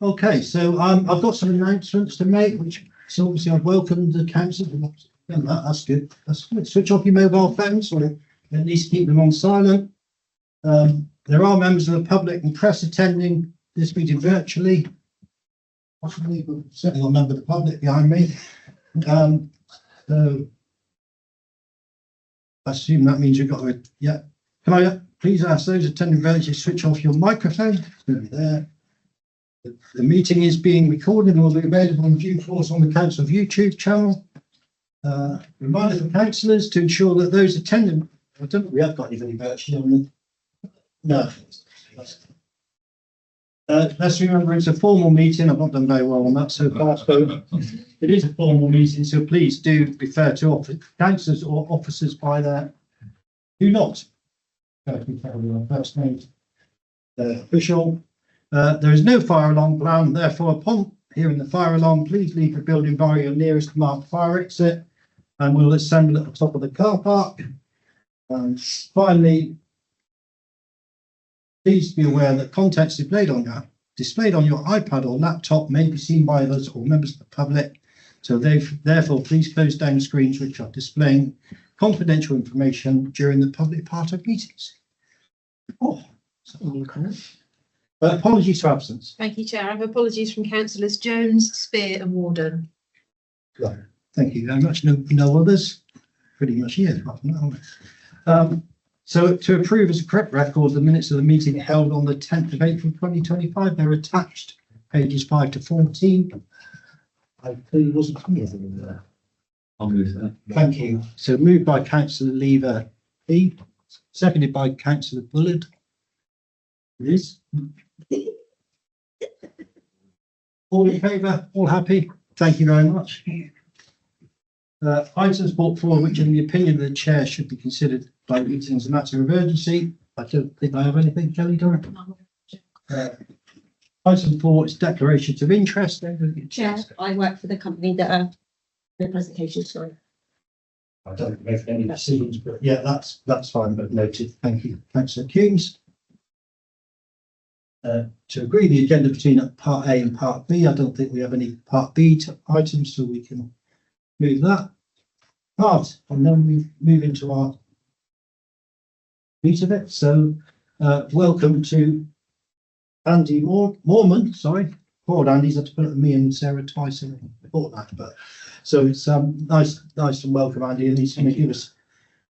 Okay, so I've got some announcements to make, which so obviously I've welcomed the council. That's good. That's good. Switch off your mobile phones or at least keep them on silent. There are members of the public and press attending this meeting virtually. Possibly, but certainly a member of the public behind me. So I assume that means you've got to, yeah. Can I please ask those attending virtually switch off your microphone? There. The meeting is being recorded and will be available in due course on the council's YouTube channel. Reminder for councillors to ensure that those attending, I don't know, we have got anybody virtually on the, no. Let's remember it's a formal meeting. I've not done very well on that so far, so it is a formal meeting, so please do refer to councillors or officers by their, do not first name, official. There is no fire alarm plan, therefore upon hearing the fire alarm, please leave the building by your nearest marked fire exit and we'll assemble at the top of the car park. And finally, please be aware that content displayed on your iPad or laptop may be seen by others or members of the public. So therefore, please close down screens which are displaying confidential information during the public part of meetings. Apologies for absence. Thank you, Chair. I have apologies from councillors Jones, Spear and Warden. Right. Thank you very much. No others? Pretty much here. So to approve as a correct record, the minutes of the meeting held on the 10th of April 2025, they're attached, pages 5 to 14. I clearly wasn't here there. I'll move that. Thank you. So moved by councillor Lever B, seconded by councillor Bullard. Liz? All in favour? All happy? Thank you very much. Items brought forward which in the opinion of the chair should be considered by meeting as a matter of urgency. I don't think I have anything, Kelly, do I? Item 4 is declarations of interest. Chair, I work for the company that are the presentation, sorry. I don't make any decisions, but yeah, that's fine, but noted. Thank you. Councillor Coombs. To agree the agenda between part A and part B, I don't think we have any part B items, so we can move that part and then we move into our meat of it. So welcome to Andy Moorman, sorry. Poor Andy's had to put it to me and Sarah twice in before that, but so it's nice and welcome Andy, and he's going to give us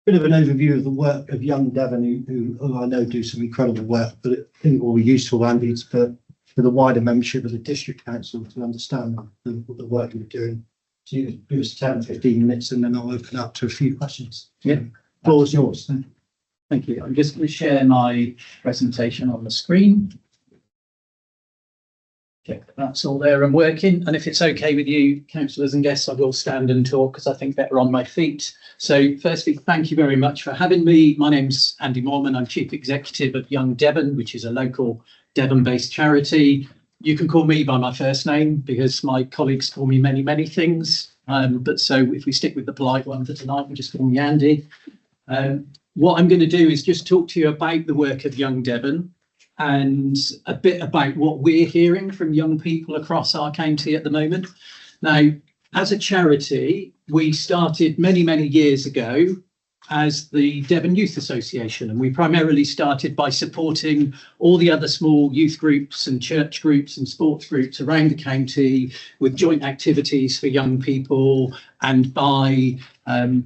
a bit of an overview of the work of Young Devon, who I know do some incredible work, but I think it will be useful, Andy, for the wider membership of the district council to understand the work you're doing. So you give us 10, 15 minutes and then I'll open up to a few questions. Yeah. Floor is yours. Thank you. I'm just going to share my presentation on the screen. Check that that's all there and working. And if it's okay with you, councillors and guests, I will stand and talk because I think better on my feet. So firstly, thank you very much for having me. My name's Andy Moorman. I'm Chief Executive of Young Devon, which is a local Devon-based charity. You can call me by my first name because my colleagues call me many things. But so if we stick with the polite one for tonight, we just call me Andy. What I'm going to do is just talk to you about the work of Young Devon and a bit about what we're hearing from young people across our county at the moment. Now, as a charity, we started many years ago as the Devon Youth Association, and we primarily started by supporting all the other small youth groups and church groups and sports groups around the county with joint activities for young people and by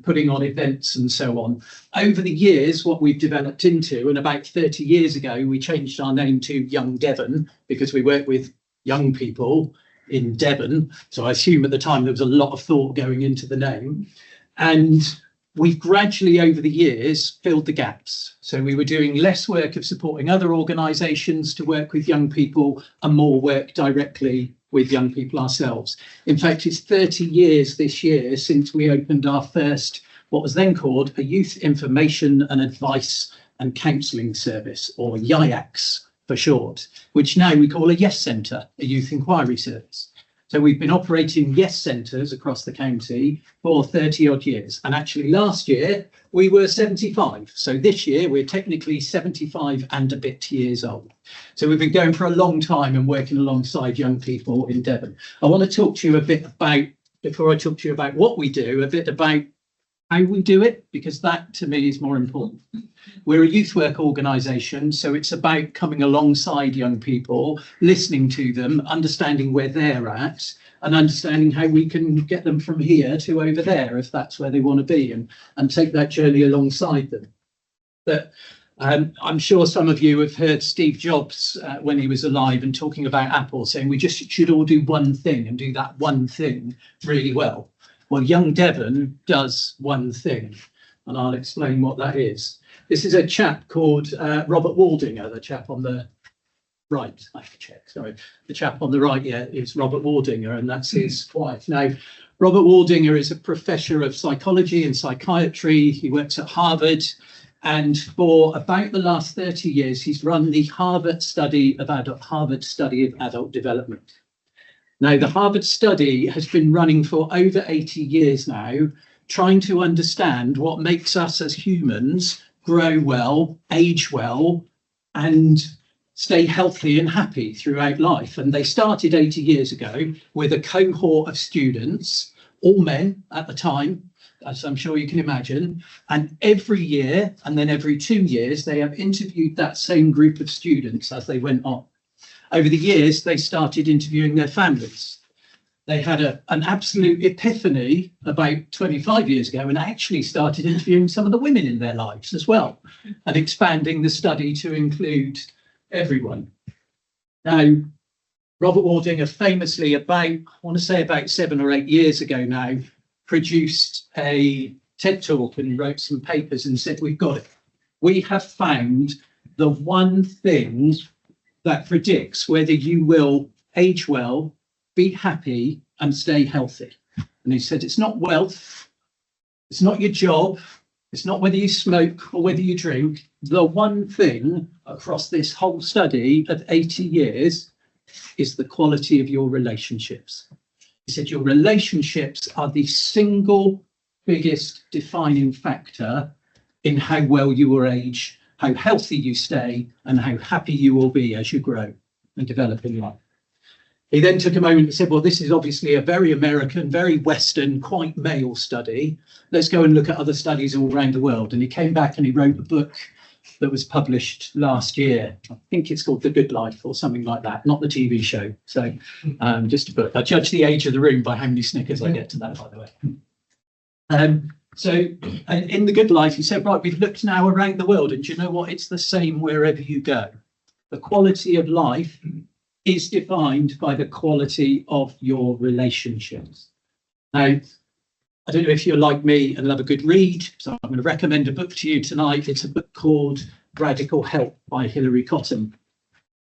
putting on events and so on. Over the years, what we've developed into, and about 30 years ago, we changed our name to Young Devon because we work with young people in Devon. So I assume at the time there was a lot of thought going into the name. And we've gradually over the years filled the gaps. So we were doing less work of supporting other organisations to work with young people and more work directly with young people ourselves. In fact, it's 30 years this year since we opened our first, what was then called a Youth Information and Advice and Counselling Service, or YIACS for short, which now we call a Yes Centre, a Youth Inquiry Service. So we've been operating Yes centres across the county for 30 odd years. And actually last year we were 75. So this year we're technically 75 and a bit years old. So we've been going for a long time and working alongside young people in Devon. I want to talk to you a bit about, before I talk to you about what we do, a bit about how we do it, because that to me is more important. We're a youth work organisation, so it's about coming alongside young people, listening to them, understanding where they're at, and understanding how we can get them from here to over there, if that's where they want to be, and take that journey alongside them. But I'm sure some of you have heard Steve Jobs when he was alive and talking about Apple, saying we just should all do one thing and do that one thing really well. Well, Young Devon does one thing, and I'll explain what that is. This is a chap called Robert Waldinger, the chap on the right. I have to check, sorry. The chap on the right, yeah, is Robert Waldinger, and that's his wife. Now, Robert Waldinger is a professor of psychology and psychiatry. He works at Harvard, and for about the last 30 years, he's run the Harvard Study of Adult Development. Now, the Harvard study has been running for over 80 years now, trying to understand what makes us as humans grow well, age well, and stay healthy and happy throughout life. And they started 80 years ago with a cohort of students, all men at the time, as I'm sure you can imagine. And every year, and then every 2 years, they have interviewed that same group of students as they went on. Over the years, they started interviewing their families. They had an absolute epiphany about 25 years ago and actually started interviewing some of the women in their lives as well, and expanding the study to include everyone. Now, Robert Waldinger famously I want to say about 7 or 8 years ago now, produced a TED talk and wrote some papers and said, we've got it. We have found the one thing that predicts whether you will age well, be happy, and stay healthy. And he said, it's not wealth, it's not your job, it's not whether you smoke or whether you drink. The one thing across this whole study of 80 years is the quality of your relationships. He said, your relationships are the single biggest defining factor in how well you will age, how healthy you stay, and how happy you will be as you grow and develop in life. He then took a moment and said, well, this is obviously a very American, very Western, quite male study. Let's go and look at other studies all around the world. And he came back and he wrote a book that was published last year. I think it's called The Good Life or something like that, not the TV show. So just a book. I judge the age of the room by how many Snickers I get to that, by the way. So in The Good Life, he said, right, we've looked now around the world, and do you know what? It's the same wherever you go. The quality of life is defined by the quality of your relationships. Now, I don't know if you're like me and love a good read, so I'm going to recommend a book to you tonight. It's a book called Radical Help by Hilary Cottam.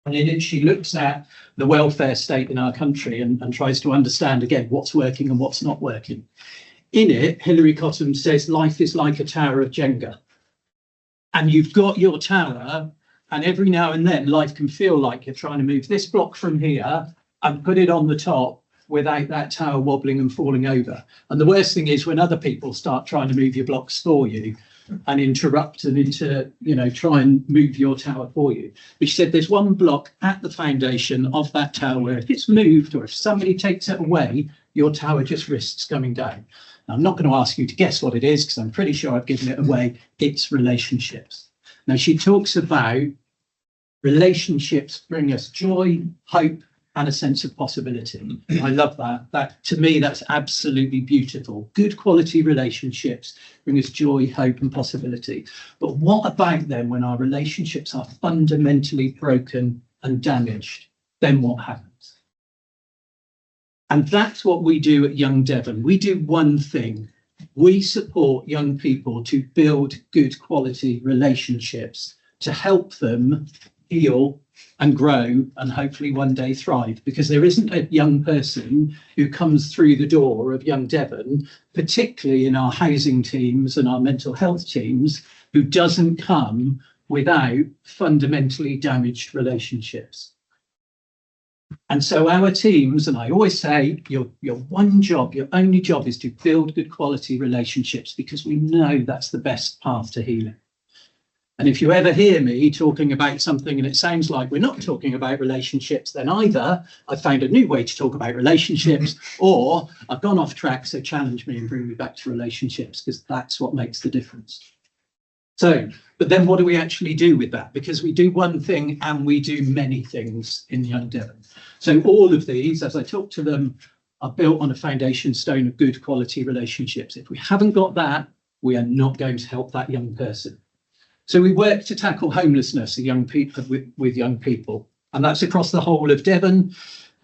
And in it, she looks at the welfare state in our country and tries to understand, again, what's working and what's not working. In it, Hilary Cottam says life is like a tower of Jenga. And you've got your tower, and every now and then life can feel like you're trying to move this block from here and put it on the top without that tower wobbling and falling over. And the worst thing is when other people start trying to move your blocks for you and interrupt and try and move your tower for you. But she said there's one block at the foundation of that tower where if it's moved or if somebody takes it away, your tower just risks coming down. Now, I'm not going to ask you to guess what it is because I'm pretty sure I've given it away. It's relationships. Now, she talks about relationships bring us joy, hope, and a sense of possibility. I love that. That to me, that's absolutely beautiful. Good quality relationships bring us joy, hope, and possibility. But what about them when our relationships are fundamentally broken and damaged? Then what happens? And that's what we do at Young Devon. We do one thing. We support young people to build good quality relationships to help them heal and grow and hopefully one day thrive, because there isn't a young person who comes through the door of Young Devon, particularly in our housing teams and our mental health teams, who doesn't come without fundamentally damaged relationships. And so our teams, and I always say, your one job, your only job is to build good quality relationships, because we know that's the best path to healing. And if you ever hear me talking about something and it sounds like we're not talking about relationships, then either I've found a new way to talk about relationships, or I've gone off track, so challenge me and bring me back to relationships, because that's what makes the difference. So, but then what do we actually do with that? Because we do one thing and we do many things in Young Devon. So all of these, as I talk to them, are built on a foundation stone of good quality relationships. If we haven't got that, we are not going to help that young person. So we work to tackle homelessness of young people with young people, and that's across the whole of Devon.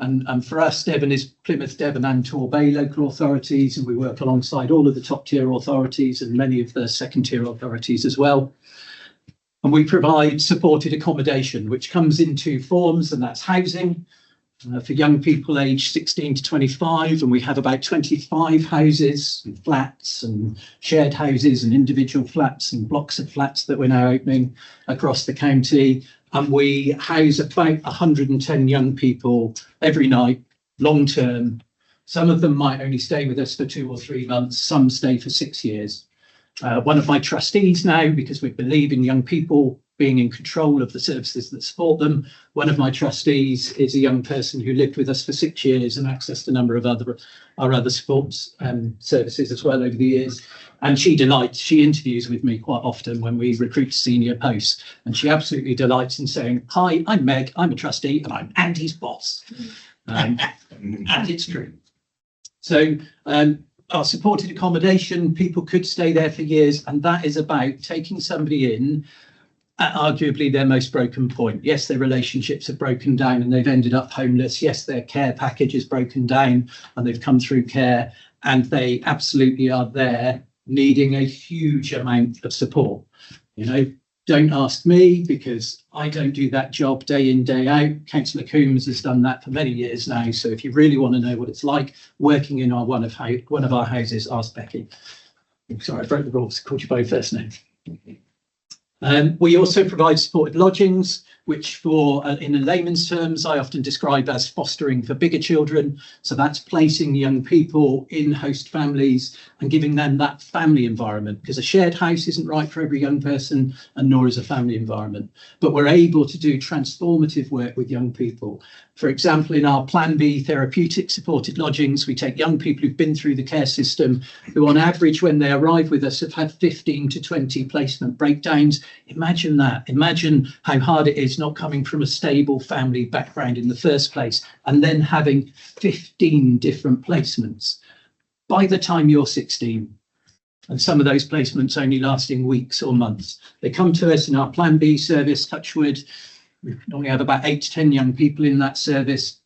And for us, Devon is Plymouth, Devon and Torbay local authorities, and we work alongside all of the top tier authorities and many of the second tier authorities as well. And we provide supported accommodation, which comes in two forms, and that's housing for young people aged 16 to 25. And we have about 25 houses and flats and shared houses and individual flats and blocks of flats that we're now opening across the county. And we house about 110 young people every night, long term. Some of them might only stay with us for 2 or 3 months. Some stay for 6 years. One of my trustees now, because we believe in young people being in control of the services that support them, one of my trustees is a young person who lived with us for 6 years and accessed a number of our other sports services as well over the years. And she delights, she interviews with me quite often when we recruit senior posts, and she absolutely delights in saying, "Hi, I'm Meg, I'm a trustee, and I'm Andy's boss." And it's true. So our supported accommodation, people could stay there for years, and that is about taking somebody in at arguably their most broken point. Yes, their relationships have broken down and they've ended up homeless. Yes, their care package is broken down and they've come through care, and they absolutely are there needing a huge amount of support. You know, don't ask me, because I don't do that job day in, day out. Councillor Coombs has done that for many years now. So if you really want to know what it's like working in one of our houses, ask Becky. Sorry, I broke the rules, called you by your first name. We also provide supported lodgings, which in layman's terms, I often describe as fostering for bigger children. So that's placing young people in host families and giving them that family environment, because a shared house isn't right for every young person, and nor is a family environment. But we're able to do transformative work with young people. For example, in our Plan B therapeutic supported lodgings, we take young people who've been through the care system, who on average, when they arrive with us, have had 15 to 20 placement breakdowns. Imagine that. Imagine how hard it is not coming from a stable family background in the first place, and then having 15 different placements by the time you're 16. And some of those placements only lasting weeks or months. They come to us in our Plan B service, Touchwood. We normally have about 8 to 10 young people in that service.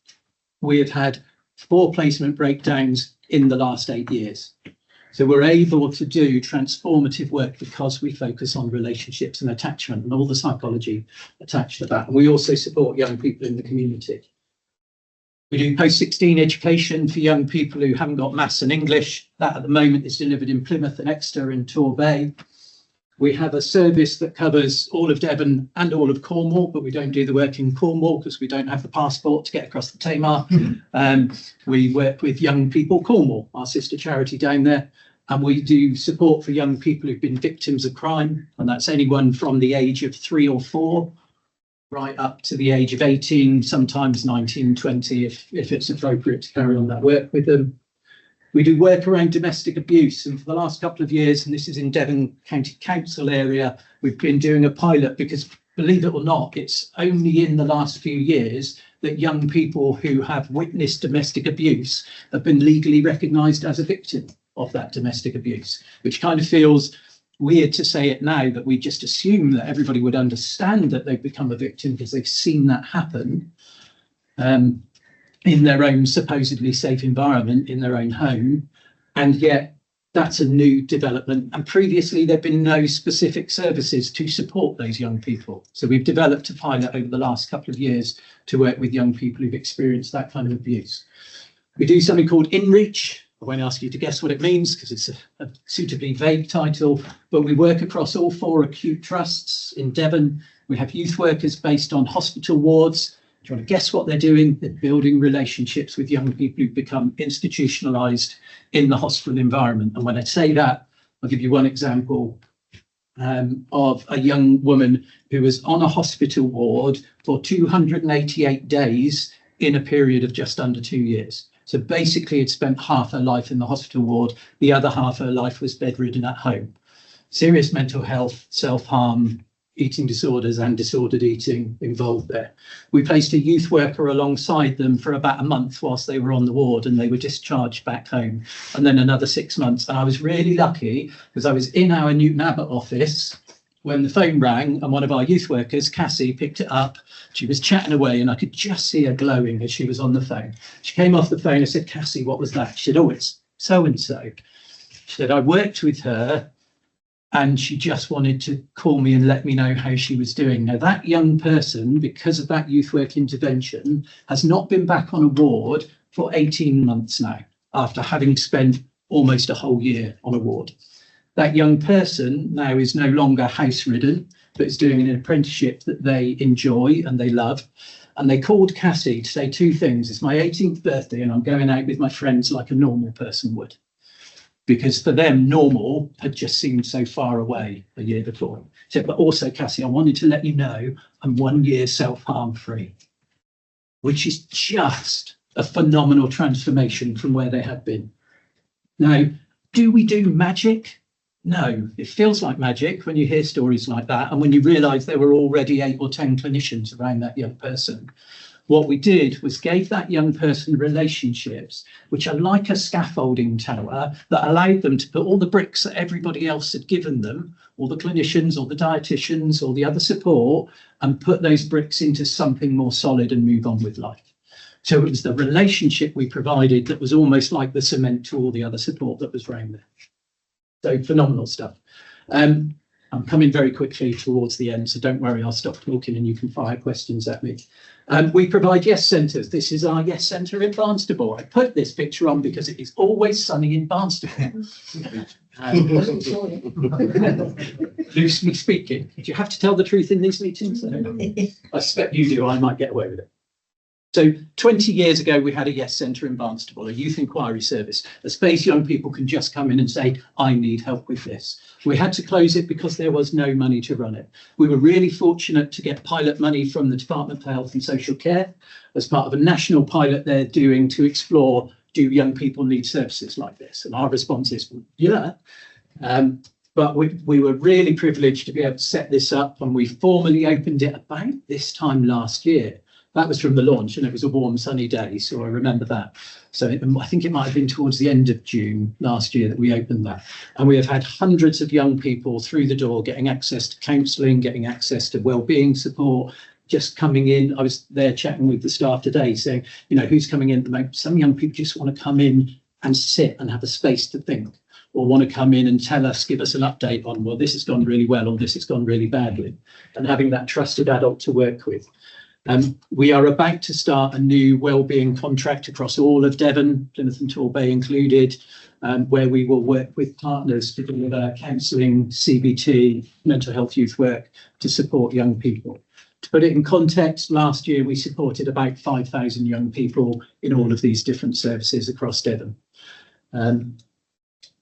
We have had 4 placement breakdowns in the last 8 years. So we're able to do transformative work because we focus on relationships and attachment and all the psychology attached to that. And we also support young people in the community. We do post-16 education for young people who haven't got maths and English. That at the moment is delivered in Plymouth and Exeter and Torbay. We have a service that covers all of Devon and all of Cornwall, but we don't do the work in Cornwall because we don't have the passport to get across the Tamar. We work with Young People Cornwall, our sister charity down there, and we do support for young people who've been victims of crime, and that's anyone from the age of 3 or 4 right up to the age of 18, sometimes 19, 20, if it's appropriate to carry on that work with them. We do work around domestic abuse, and for the last couple of years, and this is in Devon County Council area, we've been doing a pilot because, believe it or not, it's only in the last few years that young people who have witnessed domestic abuse have been legally recognised as a victim of that domestic abuse, which kind of feels weird to say it now, that we just assume that everybody would understand that they've become a victim because they've seen that happen. In their own supposedly safe environment, in their own home. And yet that's a new development. And previously there've been no specific services to support those young people. So we've developed a pilot over the last couple of years to work with young people who've experienced that kind of abuse. We do something called InReach. I won't ask you to guess what it means because it's a suitably vague title, but we work across all 4 acute trusts in Devon. We have youth workers based on hospital wards. Do you want to guess what they're doing? They're building relationships with young people who've become institutionalized in the hospital environment. And when I say that, I'll give you one example of a young woman who was on a hospital ward for 288 days in a period of just under 2 years. So basically, had spent half her life in the hospital ward. The other half her life was bedridden at home. Serious mental health, self-harm, eating disorders and disordered eating involved there. We placed a youth worker alongside them for about a month whilst they were on the ward, and they were discharged back home, and then another 6 months. And I was really lucky because I was in our Newton Abbot office when the phone rang, and one of our youth workers, Cassie, picked it up. She was chatting away and I could just see her glowing as she was on the phone. She came off the phone. I said, "Cassie, what was that?" She said, "Oh, it's so-and-so." She said, "I worked with her and she just wanted to call me and let me know how she was doing." Now, that young person, because of that youth work intervention, has not been back on a ward for 18 months now, after having spent almost a whole year on a ward. That young person now is no longer house ridden, but is doing an apprenticeship that they enjoy and they love. And they called Cassie to say two things. "It's my 18th birthday and I'm going out with my friends like a normal person would." Because for them, normal had just seemed so far away a year before. She said, "But also, Cassie, I wanted to let you know I'm 1 year self-harm free," which is just a phenomenal transformation from where they had been. Now, do we do magic? No, it feels like magic when you hear stories like that and when you realise there were already 8 or 10 clinicians around that young person. What we did was gave that young person relationships which are like a scaffolding tower that allowed them to put all the bricks that everybody else had given them, all the clinicians or the dietitians or the other support, and put those bricks into something more solid and move on with life. So it was the relationship we provided that was almost like the cement to all the other support that was around there. So phenomenal stuff. I'm coming very quickly towards the end, so don't worry, I'll stop talking and you can fire questions at me. We provide Yes Centres. This is our Yes Centre in Barnstaple. I put this picture on because it is always sunny in Barnstaple. Loosely speaking, do you have to tell the truth in these meetings? I suspect you do, I might get away with it. So 20 years ago, we had a Yes Centre in Barnstaple, a youth inquiry service, a space young people can just come in and say, "I need help with this." We had to close it because there was no money to run it. We were really fortunate to get pilot money from the Department for Health and Social Care as part of a national pilot they're doing to explore, do young people need services like this? And our response is, yeah. But we were really privileged to be able to set this up, and we formally opened it about this time last year. That was from the launch, and it was a warm, sunny day, so I remember that. So I think it might have been towards the end of June last year that we opened that. And we have had hundreds of young people through the door getting access to counselling, getting access to wellbeing support, just coming in. I was there chatting with the staff today saying, you know, who's coming in at the moment? Some young people just want to come in and sit and have a space to think, or want to come in and tell us, give us an update on, well, this has gone really well, or this has gone really badly, and having that trusted adult to work with. We are about to start a new wellbeing contract across all of Devon, Plymouth and Torbay included, where we will work with partners to deliver counselling, CBT, mental health youth work to support young people. To put it in context, last year we supported about 5,000 young people in all of these different services across Devon.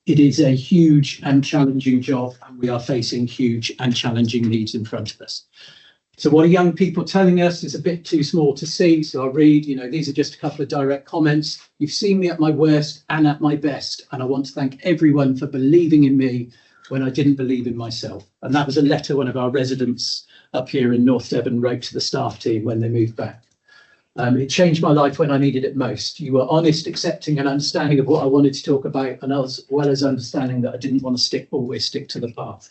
It is a huge and challenging job, and we are facing huge and challenging needs in front of us. So what are young people telling us is a bit too small to see. So I'll read, you know, these are just a couple of direct comments. "You've seen me at my worst and at my best, and I want to thank everyone for believing in me when I didn't believe in myself." And that was a letter one of our residents up here in North Devon wrote to the staff team when they moved back. "It changed my life when I needed it most. You were honest, accepting and understanding of what I wanted to talk about, and as well as understanding that I didn't want to always stick to the path."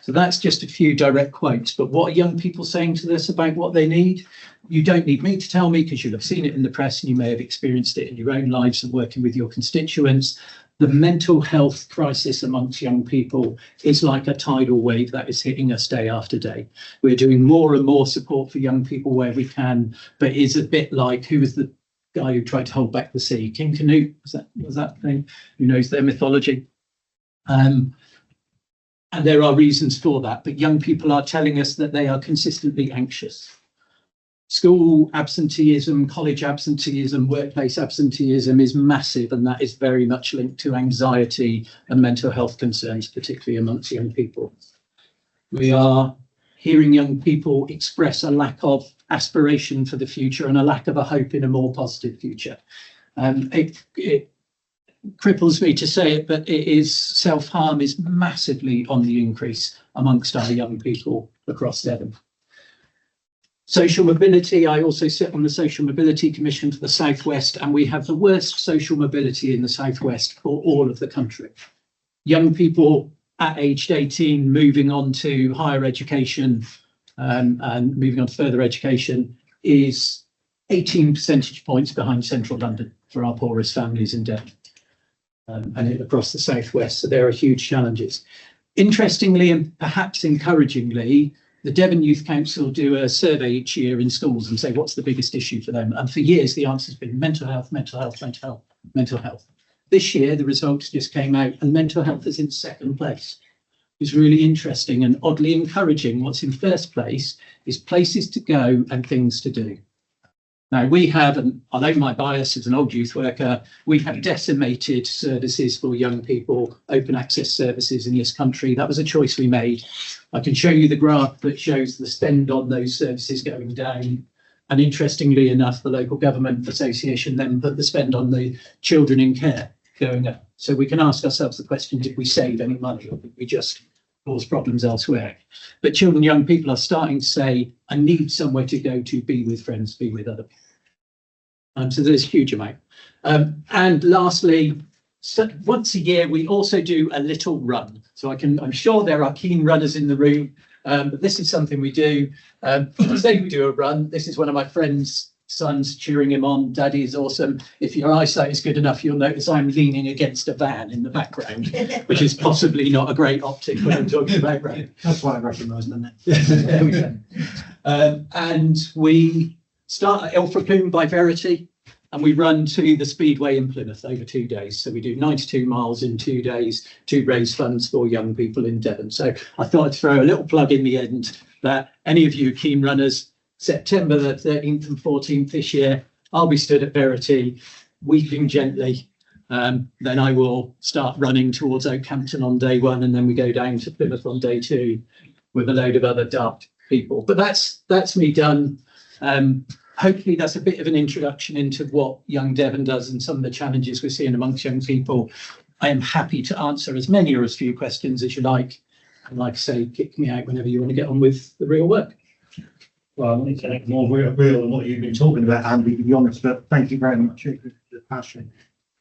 So that's just a few direct quotes. But what are young people saying to us about what they need? You don't need me to tell me, because you'll have seen it in the press and you may have experienced it in your own lives and working with your constituents. The mental health crisis amongst young people is like a tidal wave that is hitting us day after day. We're doing more and more support for young people where we can, but it's a bit like, who was the guy who tried to hold back the sea? King Canute, was that thing? Who knows their mythology? And there are reasons for that, but young people are telling us that they are consistently anxious. School absenteeism, college absenteeism, workplace absenteeism is massive, and that is very much linked to anxiety and mental health concerns, particularly amongst young people. We are hearing young people express a lack of aspiration for the future and a lack of a hope in a more positive future. It cripples me to say it, but self-harm is massively on the increase amongst our young people across Devon. Social mobility, I also sit on the Social Mobility Commission for the South West, and we have the worst social mobility in the South West for all of the country. Young people at aged 18 moving on to higher education and moving on to further education is 18 percentage points behind central London for our poorest families in Devon and across the South West. So there are huge challenges. Interestingly, and perhaps encouragingly, the Devon Youth Council do a survey each year in schools and say, what's the biggest issue for them? And for years, the answer has been mental health, mental health, mental health, mental health. This year, the results just came out and mental health is in second place. It's really interesting and oddly encouraging. What's in first place is places to go and things to do. Now, we have, and although my bias as an old youth worker, we have decimated services for young people, open access services in this country. That was a choice we made. I can show you the graph that shows the spend on those services going down. And interestingly enough, the local government association then put the spend on the children in care going up. So we can ask ourselves the question, did we save any money or did we just cause problems elsewhere? But children and young people are starting to say, I need somewhere to go to be with friends, be with other people. So there's a huge amount. And lastly, so once a year, we also do a little run. So I'm sure there are keen runners in the room, but this is something we do. Say we do a run. This is one of my friend's sons cheering him on. Daddy is awesome. If your eyesight is good enough, you'll notice I'm leaning against a van in the background, which is possibly not a great optic when I'm talking about running. That's why I recognise the name. There we go. And we start at Ilfracombe by Verity, and we run to the Speedway in Plymouth over 2 days. So we do 92 miles in 2 days to raise funds for young people in Devon. So I thought I'd throw a little plug in the end that any of you keen runners, September the 13th and 14th this year, I'll be stood at Verity, weeping gently. Then I will start running towards Oakhampton on day 1, and then we go down to Plymouth on day 2 with a load of other daft people. But that's me done. Hopefully that's a bit of an introduction into what Young Devon does and some of the challenges we're seeing amongst young people. I am happy to answer as many or as few questions as you like. And like I say, kick me out whenever you want to get on with the real work. Well, it's more real than what you've been talking about, Andy, to be honest, but thank you very much. The passion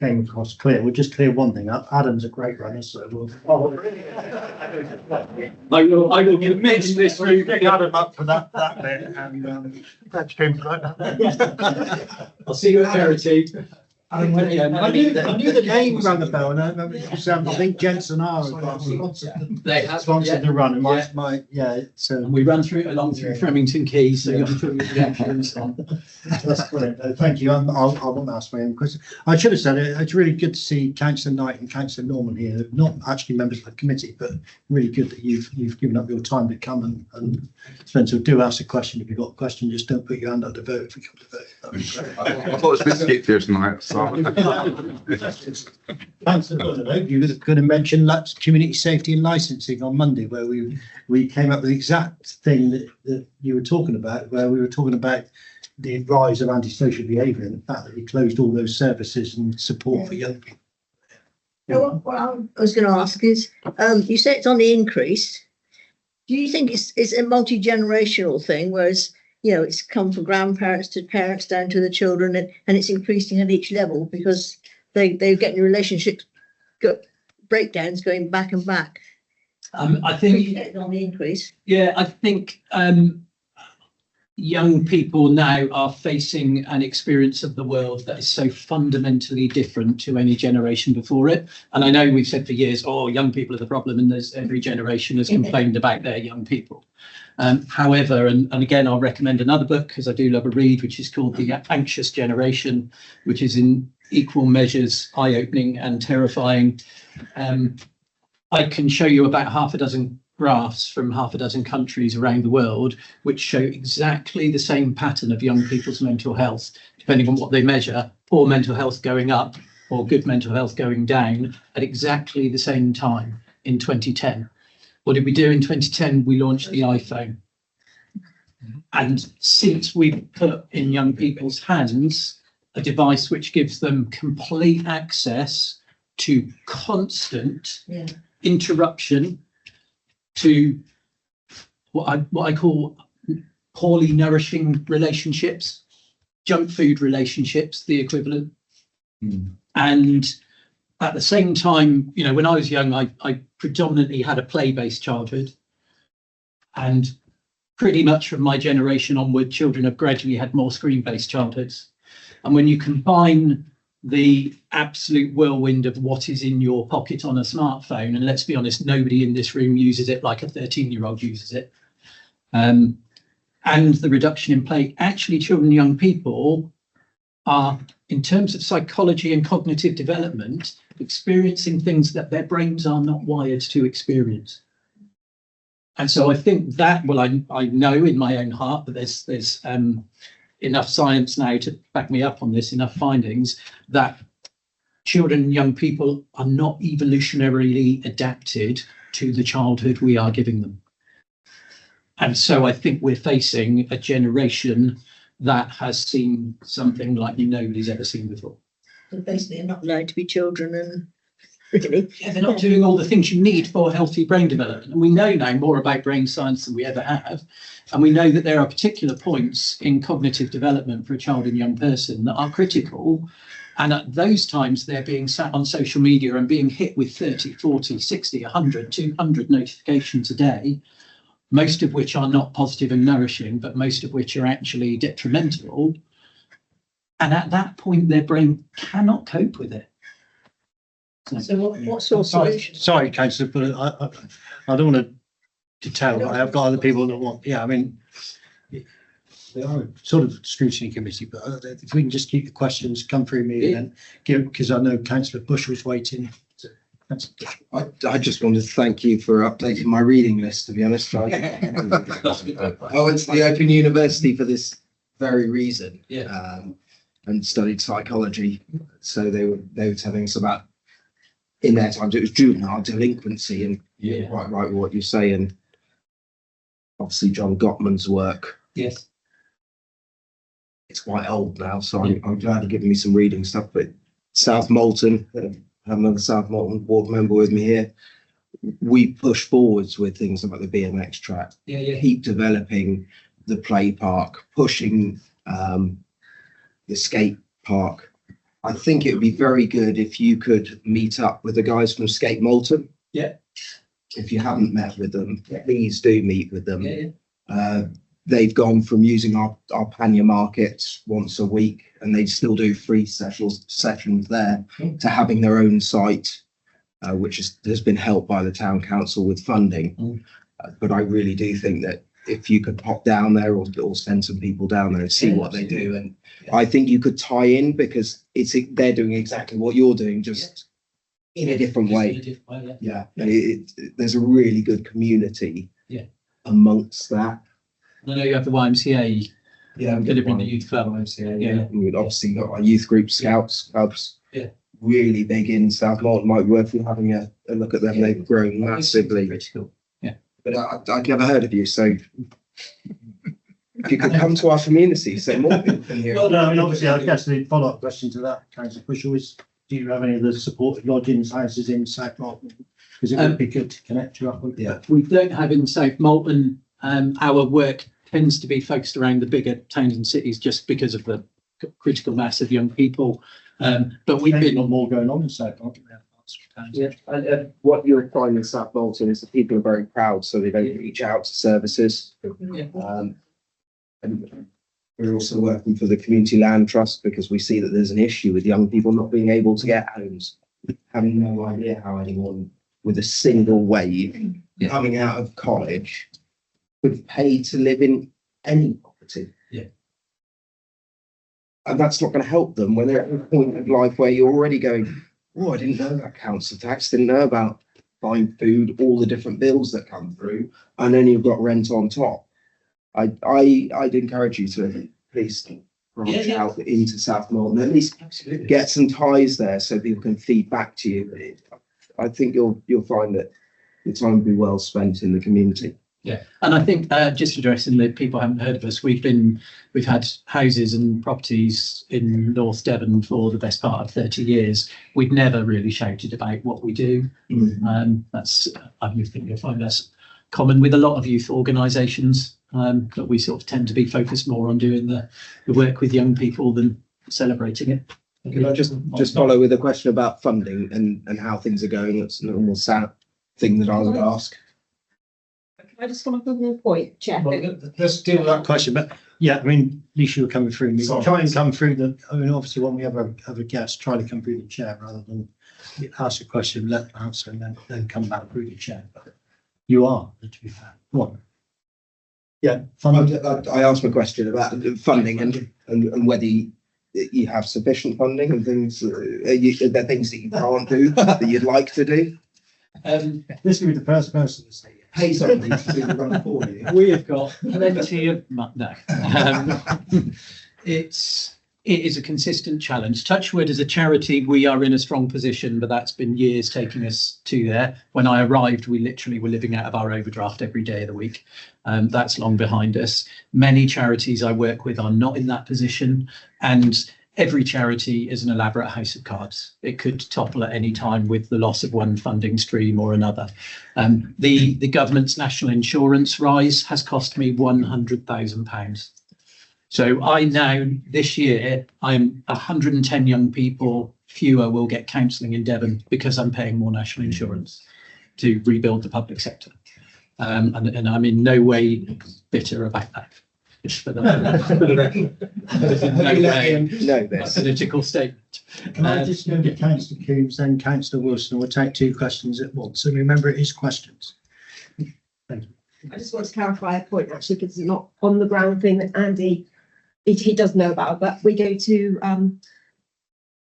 came across clear. We'll just clear one thing up. Adam's a great runner, so we'll. Oh, really? I will commit this route. Pick Adam up for that bit, and thanks, James, for that. I'll see you at Verity. I knew the name rang a bell. I think Jensen are sponsored the run. And we run along through Fremington Keys, so you'll enjoy the reactions on. That's brilliant. Thank you. I won't ask my own question. I should have said it. It's really good to see Councillor Knight and Councillor Norman here. Not actually members of the committee, but really good that you've given up your time to come and Spencer, do ask a question if you've got a question. Just don't put your hand up to vote if we come to vote. That'd be great. I thought it was biscuit here tonight. So. Councillor, you were going to mention that's community safety and licensing on Monday, where we came up with the exact thing that you were talking about, where we were talking about the rise of antisocial behaviour and the fact that we closed all those services and support for young people. What I was going to ask is, you say it's on the increase. Do you think it's a multi-generational thing, whereas, you know, it's come from grandparents to parents down to the children, and it's increasing at each level because they're getting relationships breakdowns going back and back? I think it's on the increase. Yeah, I think young people now are facing an experience of the world that is so fundamentally different to any generation before it. And I know we've said for years, oh, young people are the problem, and every generation has complained about their young people. However, and again, I'll recommend another book because I do love a read, which is called The Anxious Generation, which is in equal measures eye-opening and terrifying. I can show you about half a dozen graphs from half a dozen countries around the world, which show exactly the same pattern of young people's mental health, depending on what they measure, poor mental health going up or good mental health going down at exactly the same time in 2010. What did we do in 2010? We launched the iPhone. And since we put in young people's hands a device which gives them complete access to constant interruption to what I call poorly nourishing relationships, junk food relationships, the equivalent. And at the same time, you know, when I was young, I predominantly had a play-based childhood, and pretty much from my generation onward, children have gradually had more screen-based childhoods. And when you combine the absolute whirlwind of what is in your pocket on a smartphone, and let's be honest, nobody in this room uses it like a 13-year-old uses it, and the reduction in play, actually children and young people are, in terms of psychology and cognitive development, experiencing things that their brains are not wired to experience. And so I think that, well, I know in my own heart that there's enough science now to back me up on this, enough findings that children and young people are not evolutionarily adapted to the childhood we are giving them. And so I think we're facing a generation that has seen something like nobody's ever seen before. So basically, they're not allowed to be children, and really. Yeah, they're not doing all the things you need for healthy brain development. And we know now more about brain science than we ever have. And we know that there are particular points in cognitive development for a child and young person that are critical. And at those times, they're being sat on social media and being hit with 30, 40, 60, 100, 200 notifications a day, most of which are not positive and nourishing, but most of which are actually detrimental. And at that point, their brain cannot cope with it. So what sort of solution? Sorry, councillor, but I don't want to detail. I have got other people that want. Yeah, I mean, they are sort of scrutiny committee, but if we can just keep the questions come through me and then give, because I know Councillor Bush was waiting. I just wanted to thank you for updating my reading list, to be honest. I went to the Open University for this very reason. And studied psychology. So they were telling us about, in their times, it was juvenile delinquency, and you're quite right with what you say. And obviously John Gottman's work. Yes. It's quite old now, so I'm glad you're giving me some reading stuff. But South Molton, have another South Molton ward member with me here. We push forwards with things like the BMX track. Keep developing the play park, pushing the skate park. I think it would be very good if you could meet up with the guys from Skate Molton. Yeah. If you haven't met with them, please do meet with them. They've gone from using our Panya markets once a week, and they still do free sessions there, to having their own site, which has been helped by the town council with funding. But I really do think that if you could pop down there or send some people down there and see what they do, and I think you could tie in, because they're doing exactly what you're doing, just in a different way. There's a really good community amongst that. I know you have the YMCA delivering the youth club. We've obviously got our youth group, scouts, clubs. Really big in South Molton. Might be worth you having a look at them. They've grown massively. But I'd never heard of you, so if you could come to our community, so more people can hear. Well, no, I mean, obviously, I guess the follow-up question to that, Councillor Bushell, is do you have any of the supported lodgings houses in South Molton? Because it would be good to connect you up with. We don't have in South Molton. Our work tends to be focused around the bigger towns and cities just because of the critical mass of young people. But we've been more going on in South Molton. And what you'll find in South Molton is that people are very proud, so they don't reach out to services. And we're also working for the Community Land Trust, because we see that there's an issue with young people not being able to get homes, having no idea how anyone with a single wage coming out of college could pay to live in any property. And that's not going to help them when they're at a point of life where you're already going, oh, I didn't know that council tax, didn't know about buying food, all the different bills that come through, and then you've got rent on top. I'd encourage you to please branch Yeah. out into South Molton, at least Absolutely. get some ties there so people can feed back to you. I think you'll find that your time will be well spent in the community. Yeah, and I think just addressing the people who haven't heard of us, we've had houses and properties in North Devon for the best part of 30 years. We've never really shouted about what we do. That's I think you'll find that's common with a lot of youth organisations. That we sort of tend to be focused more on doing the work with young people than celebrating it. Could I just follow with a question about funding and how things are going? That's a normal thing that I would ask. Can I just follow up on the point, Chair? Well, let's deal with that question, but yeah, I mean, at least you were coming through me. Sorry. Try and come through I mean, obviously when we have a guest, try to come through the chair rather than ask a question, let them answer and then come back through the chair. But you are, to be fair. Go on. Yeah, I asked my question about funding and whether you have sufficient funding and things. Are there things that you can't do that you'd like to do? this will be the first person to say it. Pay somebody to do the run for you. We have got plenty of no. It is a consistent challenge. Touchwood as a charity, we are in a strong position, but that's been years taking us to there. When I arrived, we literally were living out of our overdraft every day of the week. That's long behind us. Many charities I work with are not in that position, and every charity is an elaborate house of cards. It could topple at any time with the loss of one funding stream or another. The government's national insurance rise has cost me £100,000. So I now, this year, I'm 110 young people fewer will get counselling in Devon because I'm paying more national insurance to rebuild the public sector. And I'm in no way bitter about that. Just for the record. That is in no way No, a this. political statement. Can I just go to Councillor Coombs, then Councillor Wilson? We'll take two questions at once. So remember, it is questions. Thank you. I just want to clarify a point actually, because it's not on the ground thing that Andy, he does know about, but we go to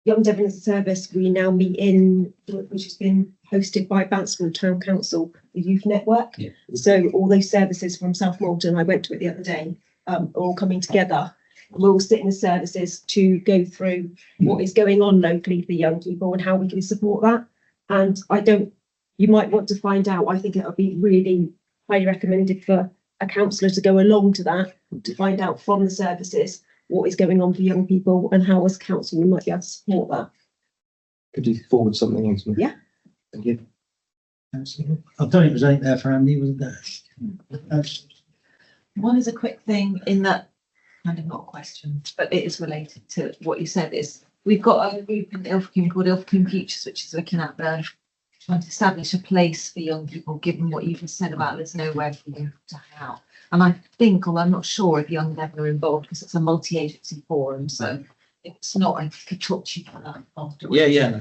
Young Devon as a Service. We now meet in, which has been hosted by Banstead Town Council, the youth network. Yeah. So all those services from South Molton, I went to it the other day, are all coming together. And we're all sitting in services to go through what is going on locally for young people and how we can support that. And you might want to find out, I think it would be really highly recommended for a councillor to go along to that, to find out from the services what is going on for young people and how as council we might be able to support that. Could you forward something on to me? Yeah. Thank you. Councillor, I don't think it was anything there for Andy, wasn't there? One is a quick thing in that, kind of not a question, but it is related to what you said, is we've got a group in Ilfracombe called Ilfracombe Futures, which is looking at trying to establish a place for young people, given what you just said about there's nowhere for them to hang out. And I think, although I'm not sure if Young Devon are involved, because it's a multi-agency forum, so if it's not, I could talk to you about that afterwards. Yeah.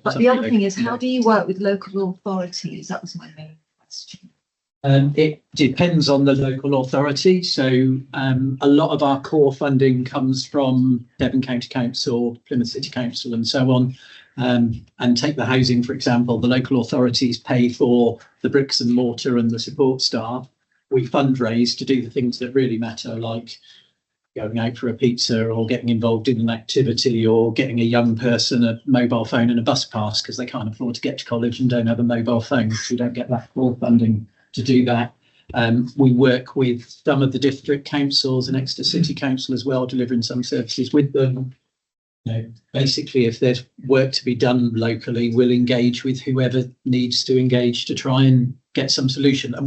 But the other thing is, how do you work with local authorities? That was my main question. It depends on the local authority. So a lot of our core funding comes from Devon County Council, Plymouth City Council and so on. And take the housing, for example, the local authorities pay for the bricks and mortar and the support staff. We fundraise to do the things that really matter, like going out for a pizza or getting involved in an activity or getting a young person a mobile phone and a bus pass because they can't afford to get to college and don't have a mobile phone. So we don't get that core funding to do that. We work with some of the district councils and Exeter City Council as well, delivering some services with them. You know, basically, if there's work to be done locally, we'll engage with whoever needs to engage to try and get some solution. And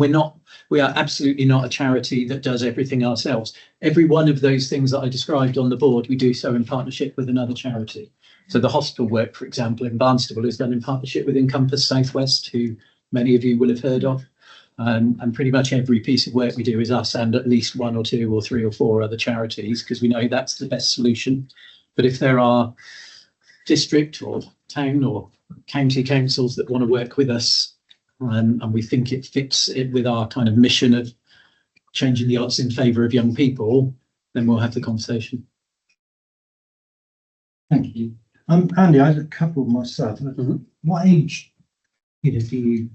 we are absolutely not a charity that does everything ourselves. Every one of those things that I described on the board, we do so in partnership with another charity. So the hospital work, for example, in Barnstable is done in partnership with Encompass Southwest, who many of you will have heard of. And pretty much every piece of work we do is us and at least one or two or three or four other charities, because we know that's the best solution. But if there are district or town or county councils that want to work with us, and we think it fits it with our kind of mission of changing the odds in favour of young people, then we'll have the conversation. Thank you. Andy, I had a couple myself. Mhm. What age do you,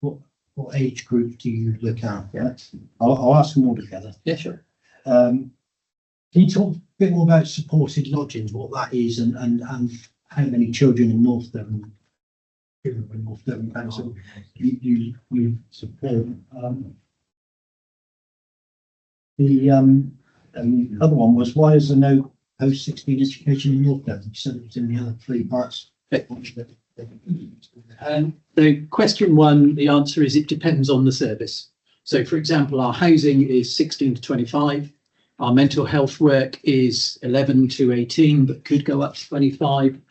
what age group do you look at? Yeah, I'll ask them all together. Yeah, sure. Can you talk a bit more about supported lodgings, what that is, and how many children in North Devon, North Devon Council, you support? The other one was, why is there no post-16 education in North Devon? You said it was in the other three parts. So question one, the answer is it depends on the service. So for example, our housing is 16 to 25. Our mental health work is 11 to 18, but could go up to 25.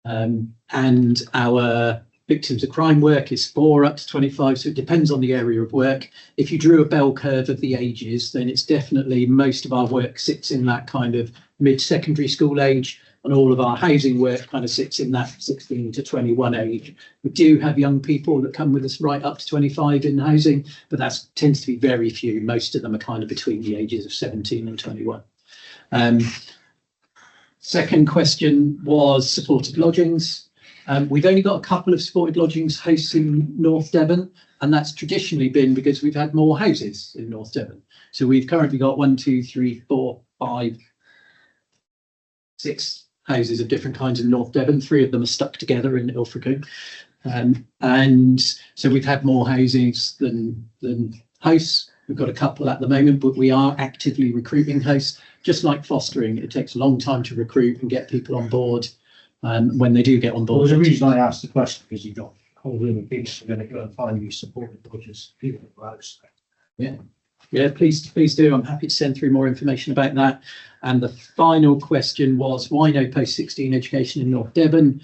And our victims of crime work is 4 up to 25. So it depends on the area of work. If you drew a bell curve of the ages, then it's definitely most of our work sits in that kind of mid-secondary school age, and all of our housing work kind of sits in that 16 to 21 age. We do have young people that come with us right up to 25 in housing, but that tends to be very few. Most of them are kind of between the ages of 17 and 21. Second question was supported lodgings. We've only got a couple of supported lodgings hosts in North Devon, and that's traditionally been because we've had more houses in North Devon. So we've currently got 1, 2, 3, 4, 5, 6 houses of different kinds in North Devon. 3 of them are stuck together in Ilfracombe. And so we've had more houses than hosts. We've got a couple at the moment, but we are actively recruiting hosts. Just like fostering, it takes a long time to recruit and get people on board. When they do get on Well, board. the reason I asked the question, because you've got a whole room of people who are going to go and find you supported lodgers, people who are house. Yeah, please do. I'm happy to send through more information about that. And the final question was, why no post-16 education in North Devon?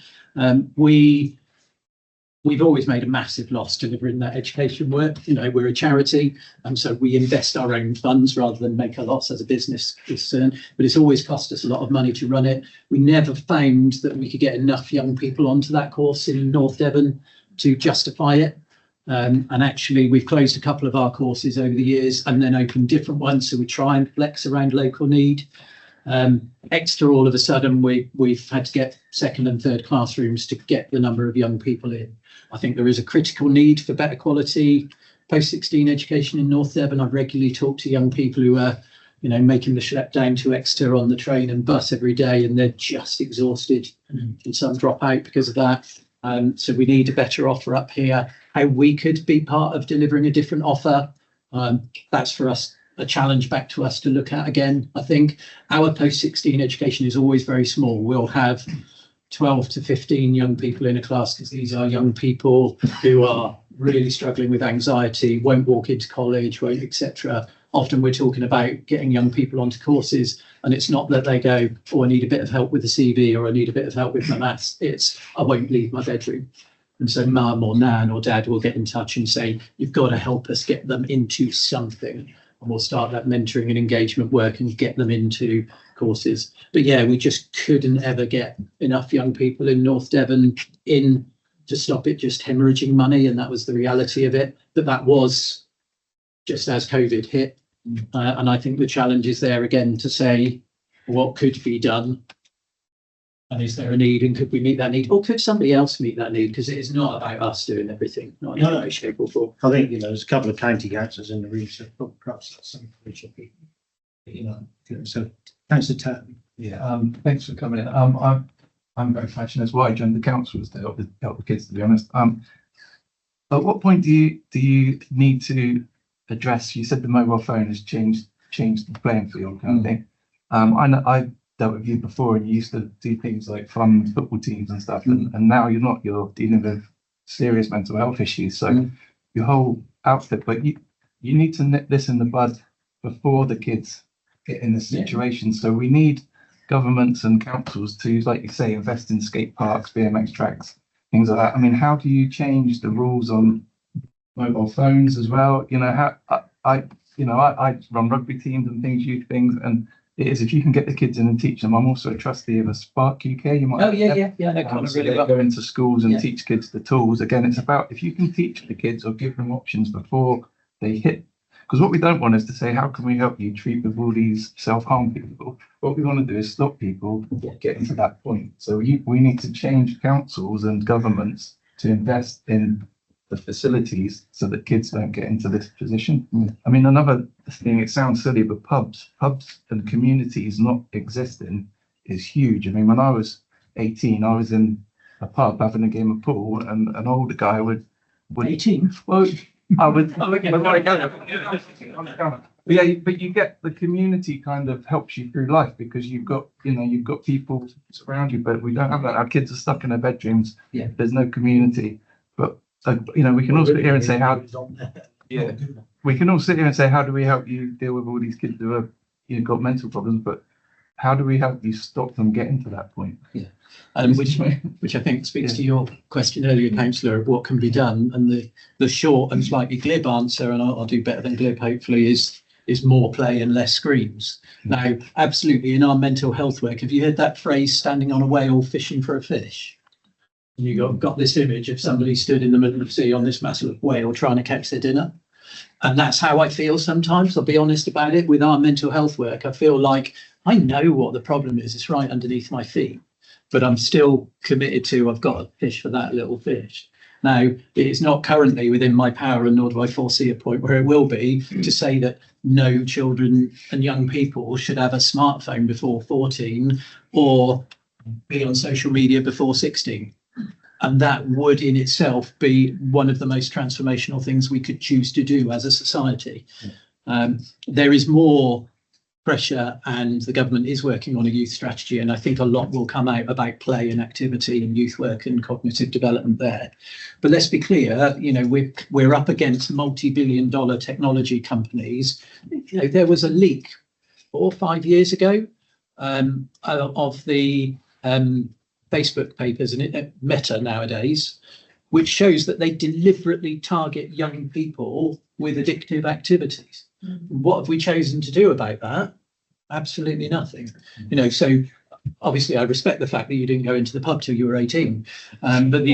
We've always made a massive loss delivering that education work. You know, we're a charity, and so we invest our own funds rather than make a loss as a business concern. But it's always cost us a lot of money to run it. We never found that we could get enough young people onto that course in North Devon to justify it. And actually, we've closed a couple of our courses over the years and then opened different ones. So we try and flex around local need. Exeter, all of a sudden, we've had to get 2nd and 3rd classrooms to get the number of young people in. I think there is a critical need for better quality post-16 education in North Devon. I regularly talk to young people who are, making the schlep down to Exeter on the train and bus every day, and they're just exhausted, and some drop out because of that. So we need a better offer up here. How we could be part of delivering a different offer, that's for us a challenge back to us to look at again. I think our post-16 education is always very small. We'll have 12 to 15 young people in a class because these are young people who are really struggling with anxiety, won't walk into college, won't, etc. Often we're talking about getting young people onto courses, and it's not that they go, oh, I need a bit of help with the CV, or I need a bit of help with my maths. It's, I won't leave my bedroom. And so mum or nan or dad will get in touch and say, you've got to help us get them into something. And we'll start that mentoring and engagement work and get them into courses. But yeah, we just couldn't ever get enough young people in North Devon in to stop it just hemorrhaging money. And that was the reality of it. But that was just as COVID hit. And I think the challenge is there again to say what could be done. And is there a need, and could we meet that need, or could somebody else meet that need? Because it is not about us doing everything, not in any way, shape or form. I think, there's a couple of county councils in the region, so perhaps that's something we should be, so thanks to Yeah, thanks for coming in. I'm very passionate as well. I joined the councils to help the kids, to be honest. At what point do you need to address? You said the mobile phone has changed the playing field, kind of thing. I know I dealt with you before, and you used to do things like fund football teams and stuff, and now you're dealing with serious mental health issues. So your whole outfit, but you need to nip this in the bud before the kids get in this situation. So we need governments and councils to, like you say, invest in skate parks, BMX tracks, things like that. I mean, how do you change the rules on mobile phones as well? I run rugby teams and things, youth things, and it is, if you can get the kids in and teach them. I'm also a trustee of a Spark UK. You might. Oh yeah. No, So really they well. go into schools and teach kids the tools. Again, it's about if you can teach the kids or give them options before they hit. Because what we don't want is to say, how can we help you treat with all these self-harm people? What we want to do is stop people getting to that point. So we need to change councils and governments to invest in the facilities so that kids don't get into this position. I mean, another thing, it sounds silly, but pubs and communities not existing is huge. I mean, when I was 18, I was in a pub having a game of pool, and an older guy would 18. well, yeah, but you get the community kind of helps you through life because you've got people around you, but we don't have that. Our kids are stuck in their bedrooms. Yeah. There's no community. But we can all sit here and say we can all sit here and say, how do we help you deal with all these kids who have got mental problems? But how do we help you stop them getting to that point? Yeah. Which I think speaks to your question earlier, Councillor, of what can be done. And the short and slightly glib answer, and I'll do better than glib, hopefully, is more play and less screens. Now, absolutely, in our mental health work, have you heard that phrase, standing on a whale fishing for a fish? And you got this image of somebody stood in the middle of the sea on this massive whale trying to catch their dinner. And that's how I feel sometimes. I'll be honest about it. With our mental health work, I feel like I know what the problem is. It's right underneath my feet. But I'm still committed to, I've got to fish for that little fish. Now, it is not currently within my power, and nor do I foresee a point where it will be, to say that no children and young people should have a smartphone before 14 or be on social media before 16. And that would in itself be one of the most transformational things we could choose to do as a society. There is more pressure, and the government is working on a youth strategy, and I think a lot will come out about play and activity and youth work and cognitive development there. But let's be clear, we're up against multi-billion-dollar technology companies. There was a leak 4 or 5 years ago of the Facebook papers and Meta nowadays, which shows that they deliberately target young people with addictive activities. What have we chosen to do about that? Absolutely nothing. So obviously I respect the fact that you didn't go into the pub till you were 18. But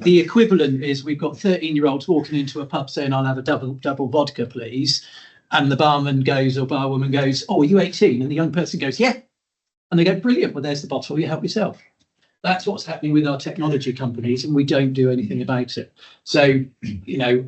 the equivalent is we've got 13-year-olds walking into a pub saying, I'll have a double vodka, please. And the barman goes, or barwoman goes, oh, are you 18? And the young person goes, yeah. And they go, brilliant, well, there's the bottle, you help yourself. That's what's happening with our technology companies, and we don't do anything about it. So,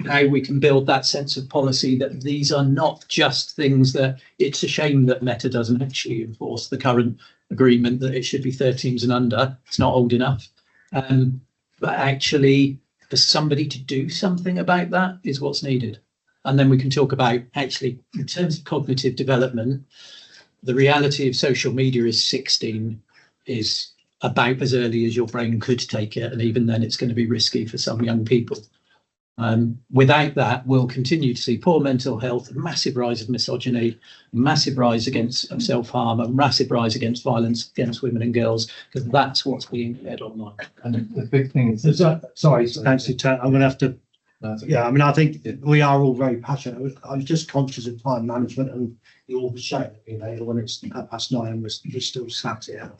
how we can build that sense of policy that these are not just things that it's a shame that Meta doesn't actually enforce the current agreement that it should be 13s and under. It's not old enough. But actually, for somebody to do something about that is what's needed. And then we can talk about actually, in terms of cognitive development, the reality of social media is 16 is about as early as your brain could take it, and even then it's going to be risky for some young people. Without that, we'll continue to see poor mental health, a massive rise of misogyny, massive rise against self-harm, a massive rise against violence against women and girls, because that's what's being fed online. And the big thing is, Sorry, Councillor Tate, I'm going to have to. Yeah, I mean, I think we are all very passionate. I was just conscious of time management, and you all shouting at me later when it's 9:30 and we're still sat here.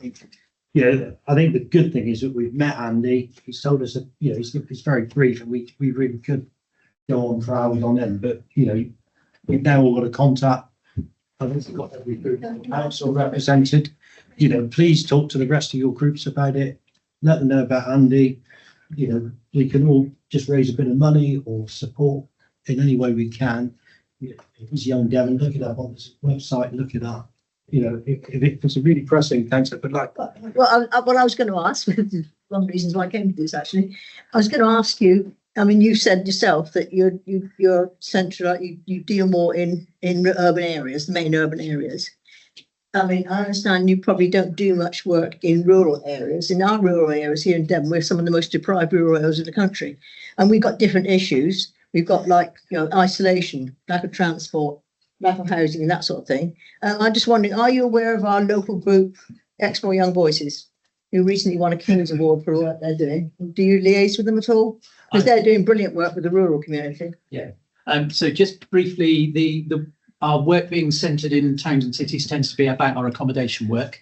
I think the good thing is that we've met Andy. He's told us that he's very brief, and we really could go on for hours on end. But we've now all got a contact. I think we've got every group council represented. Please talk to the rest of your groups about it. Let them know about Andy. We can all just raise a bit of money or support in any way we can. If it's Young Devon, look it up on this website. Look it up. If it's a really pressing, thanks. But Well, what I was going to ask, one of the reasons why I came to this actually, I was going to ask you. I mean, you said yourself that you're central. You deal more in urban areas, the main urban areas. I mean, I understand you probably don't do much work in rural areas. In our rural areas here in Devon, we're some of the most deprived rural areas of the country, and we've got different issues. We've got isolation, lack of transport, lack of housing, and that sort of thing. I'm just wondering, are you aware of our local group, Exmoor Young Voices, who recently won a King's Award for what they're doing? Do you liaise with them at all? Because they're doing brilliant work with the rural community. Yeah. So just briefly, our work being centred in towns and cities tends to be about our accommodation work.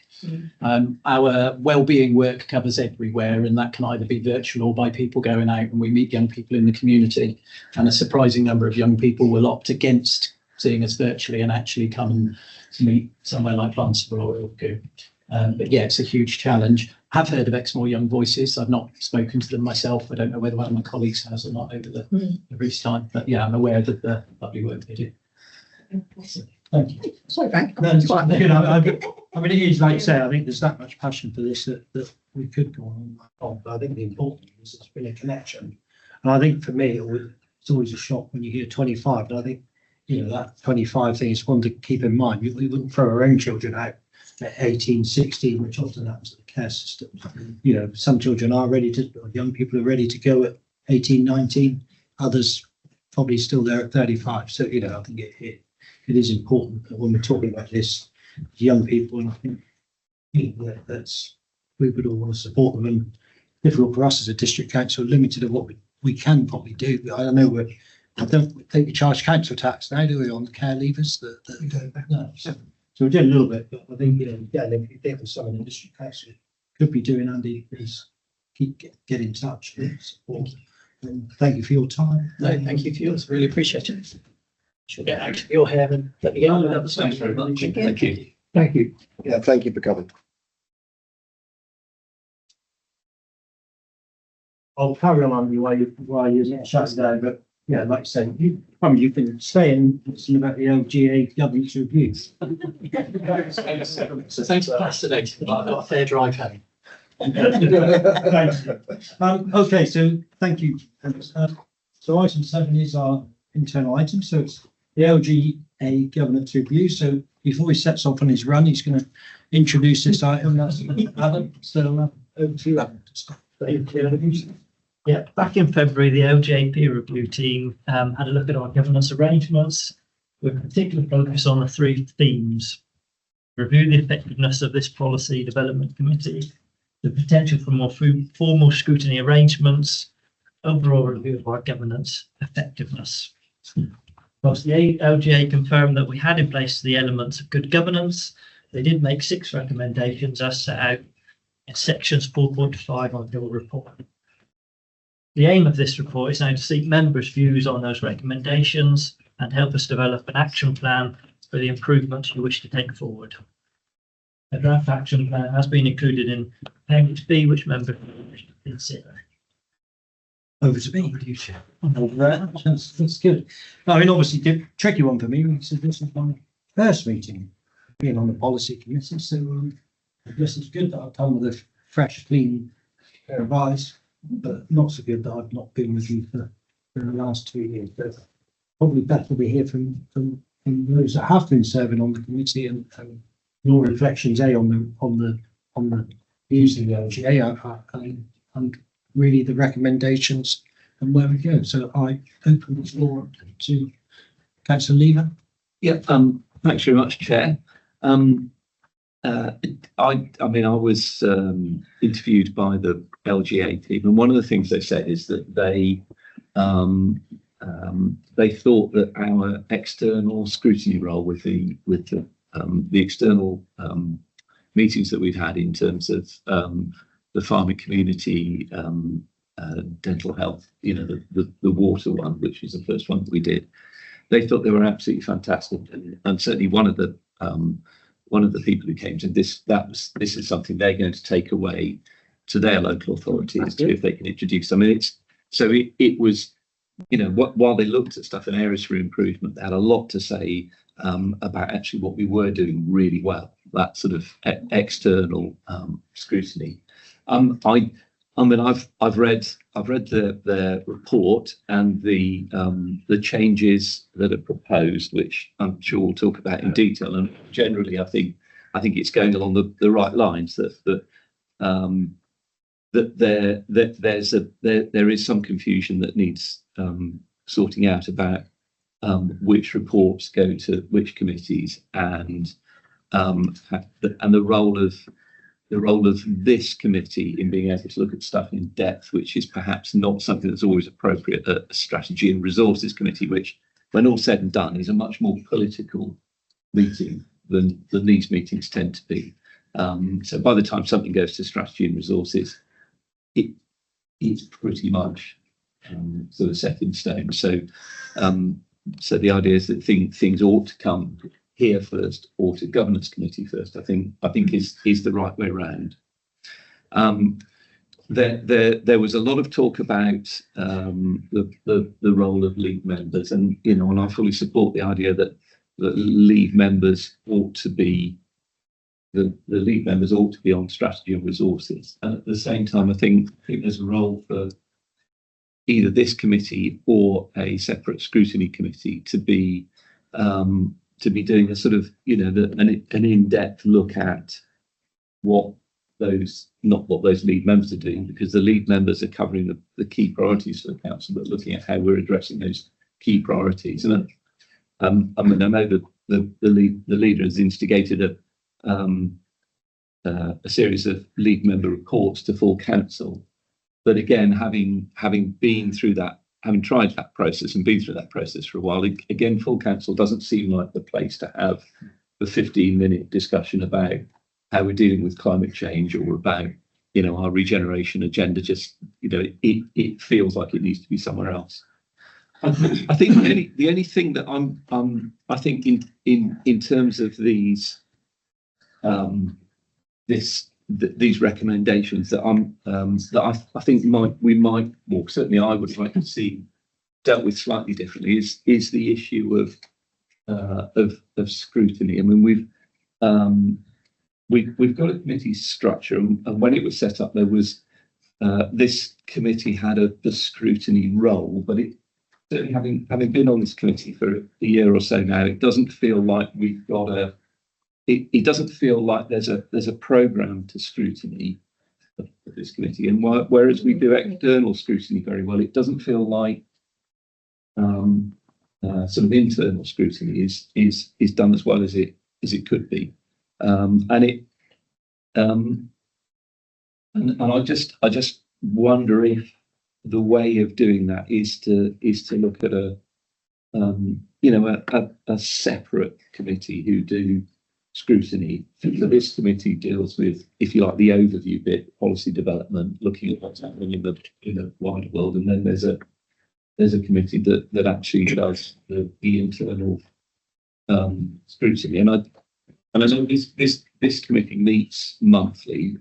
Our wellbeing work covers everywhere, and that can either be virtual or by people going out, and we meet young people in the community. And a surprising number of young people will opt against seeing us virtually and actually come and meet somewhere like Barnstable or Ilfracombe. But yeah, it's a huge challenge. I've heard of Exmoor Young Voices. I've not spoken to them myself. I don't know whether one of my colleagues has or not over the recent time. But yeah, I'm aware of the lovely work they do. Thank you. Sorry, Frank. No, it's fine. You know, I mean, it is like you say, I think there's that much passion for this that we could go on. But I think the important thing is there's been a connection. And I think for me, it's always a shock when you hear 25. And I think, you know, that 25 thing is one to keep in mind. We wouldn't throw our own children out at 18, 16, which often happens to the care system. You know, some children are ready to, or young people are ready to go at 18, 19. Others probably still there at 35. So, you know, I think it is important that when we're talking about this, young people, and I think, you know, that's, we would all want to support them. And difficult for us as a district council, limited of what we can probably do. I don't know, I don't think we charge council tax now, do we, on the care leavers? We don't. No. So we did a little bit, but I think, you know, yeah, if you think of something the district council could be doing, Andy, please get in touch and support. And thank you for your time. No, thank you for yours. Really appreciate it. Should get out of your hair and let me go on. Thanks very much. Thank you. Thank you. Yeah, thank you for coming. I'll carry on, Andy, while you're shutting down, but yeah, like I said, you can stay and listen about the LGA governance review. So thanks for fascinating. I've got a fair drive home. Thank you. Okay, so thank you. So item 7 is our internal item. So it's the LGA governance review. So before he sets off on his run, he's going to introduce this item. That's Adam. So over to you, Adam. Thank you. Yeah, back in February, the LGA peer review team had a look at our governance arrangements with particular focus on the 3 themes: review the effectiveness of this policy development committee, the potential for more formal scrutiny arrangements, overall review of our governance effectiveness. Whilst the LGA confirmed that we had in place the elements of good governance, they did make 6 recommendations as set out in sections 4.5 of your report. The aim of this report is now to seek members' views on those recommendations and help us develop an action plan for the improvements you wish to take forward. A draft action plan has been included in Appendix B, which members wish to consider. Over to me. That's good. I mean, obviously, the tricky one for me, because this is my first meeting being on the policy committee. So I guess it's good that I've come with a fresh, clean pair of eyes, but not so good that I've not been with you for the last 2 years. But probably better to hear from those that have been serving on the committee and your reflections, on the views of the LGA and really the recommendations and where we go. So I open the floor to Councillor Lever. Yeah, thanks very much, Chair. I mean, I was interviewed by the LGA team, and one of the things they said is that they thought that our external scrutiny role with the external meetings that we've had in terms of the farming community, dental health, you know, the water one, which is the first one that we did, they thought they were absolutely fantastic, and certainly one of the people who came to this is something they're going to take away to their local authorities to if they can introduce. I mean, it was, you know, while they looked at stuff in areas for improvement, they had a lot to say about actually what we were doing really well. That sort of external scrutiny. I mean, I've read their report and the changes that are proposed, which I'm sure we'll talk about in detail. And generally, I think it's going along the right lines. That there is some confusion that needs sorting out about which reports go to which committees and the role of this committee in being able to look at stuff in depth, which is perhaps not something that's always appropriate at a strategy and resources committee, which, when all said and done, is a much more political meeting than these meetings tend to be. So by the time something goes to strategy and resources, it's pretty much sort of set in stone. So the idea is that things ought to come here first or to governance committee first, I think is the right way round. There was a lot of talk about the role of lead members, and and I fully support the idea that lead members ought to be the lead members ought to be on strategy and resources. And at the same time, I think there's a role for either this committee or a separate scrutiny committee to be doing a sort of an in-depth look at not what those lead members are doing, because the lead members are covering the key priorities for the council, but looking at how we're addressing those key priorities. And I mean, I know that the leader has instigated a series of lead member reports to full council. But again, having been through that, having tried that process and been through that process for a while, again, full council doesn't seem like the place to have the 15-minute discussion about how we're dealing with climate change or about our regeneration agenda. Just it feels like it needs to be somewhere else. I think the only thing that I think in terms of these these recommendations that I think we might, well, certainly I would like to see dealt with slightly differently is the issue of scrutiny. I mean, we've got a committee structure, and when it was set up, there was this committee had the scrutiny role, but it certainly having been on this committee for a year or so now, it doesn't feel like we've got it doesn't feel like there's a program to scrutiny of this committee. And whereas we do external scrutiny very well, it doesn't feel like sort of internal scrutiny is done as well as it could be. And I just wonder if the way of doing that is to look at a separate committee who do scrutiny. So this committee deals with, if you like, the overview bit, policy development, looking at what's happening in the wider world, and then there's a committee that actually does the internal scrutiny. And I know this committee meets monthly,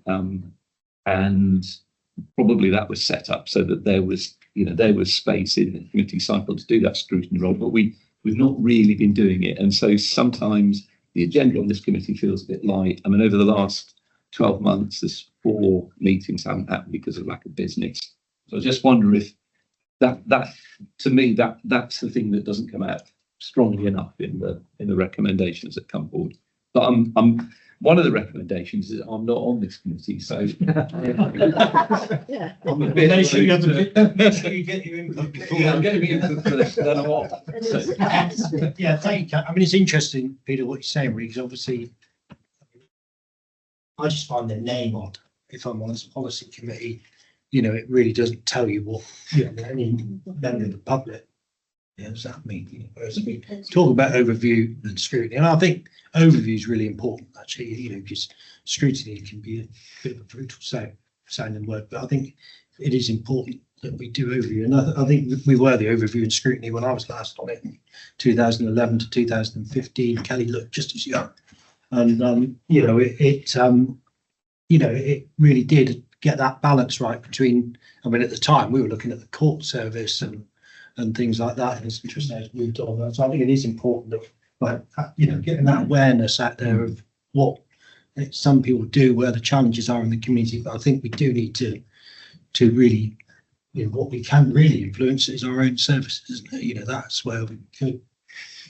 and probably that was set up so that there was space in the committee cycle to do that scrutiny role, but we've not really been doing it, and so sometimes the agenda on this committee feels a bit light. I mean, over the last 12 months, there's 4 meetings haven't happened because of lack of business. So I just wonder if that to me, that's the thing that doesn't come out strongly enough in the recommendations that come forward. But one of the recommendations is I'm not on this committee, so Yeah. I'm a bit. Make sure you get your input before. Yeah, I'm getting input first, then I'm off. So, Yeah, thank you. I mean, it's interesting, Peter, what you're saying, because obviously I just find the name odd. If I'm on this policy committee, it really doesn't tell you what any member of the public does that mean. Whereas we talk about overview and scrutiny, and I think overview is really important, actually, because scrutiny can be a bit of a brutal sounding word, but I think it is important that we do overview. And I think we were the overview and scrutiny when I was last on it in 2011 to 2015. Kelly looked just as young, and it really did get that balance right between. I mean, at the time we were looking at the court service and things like that, and it's interesting as moved on. So I think it is important that, getting that awareness out there of what some people do, where the challenges are in the community. But I think we do need to really, what we can really influence is our own services. That's where we could,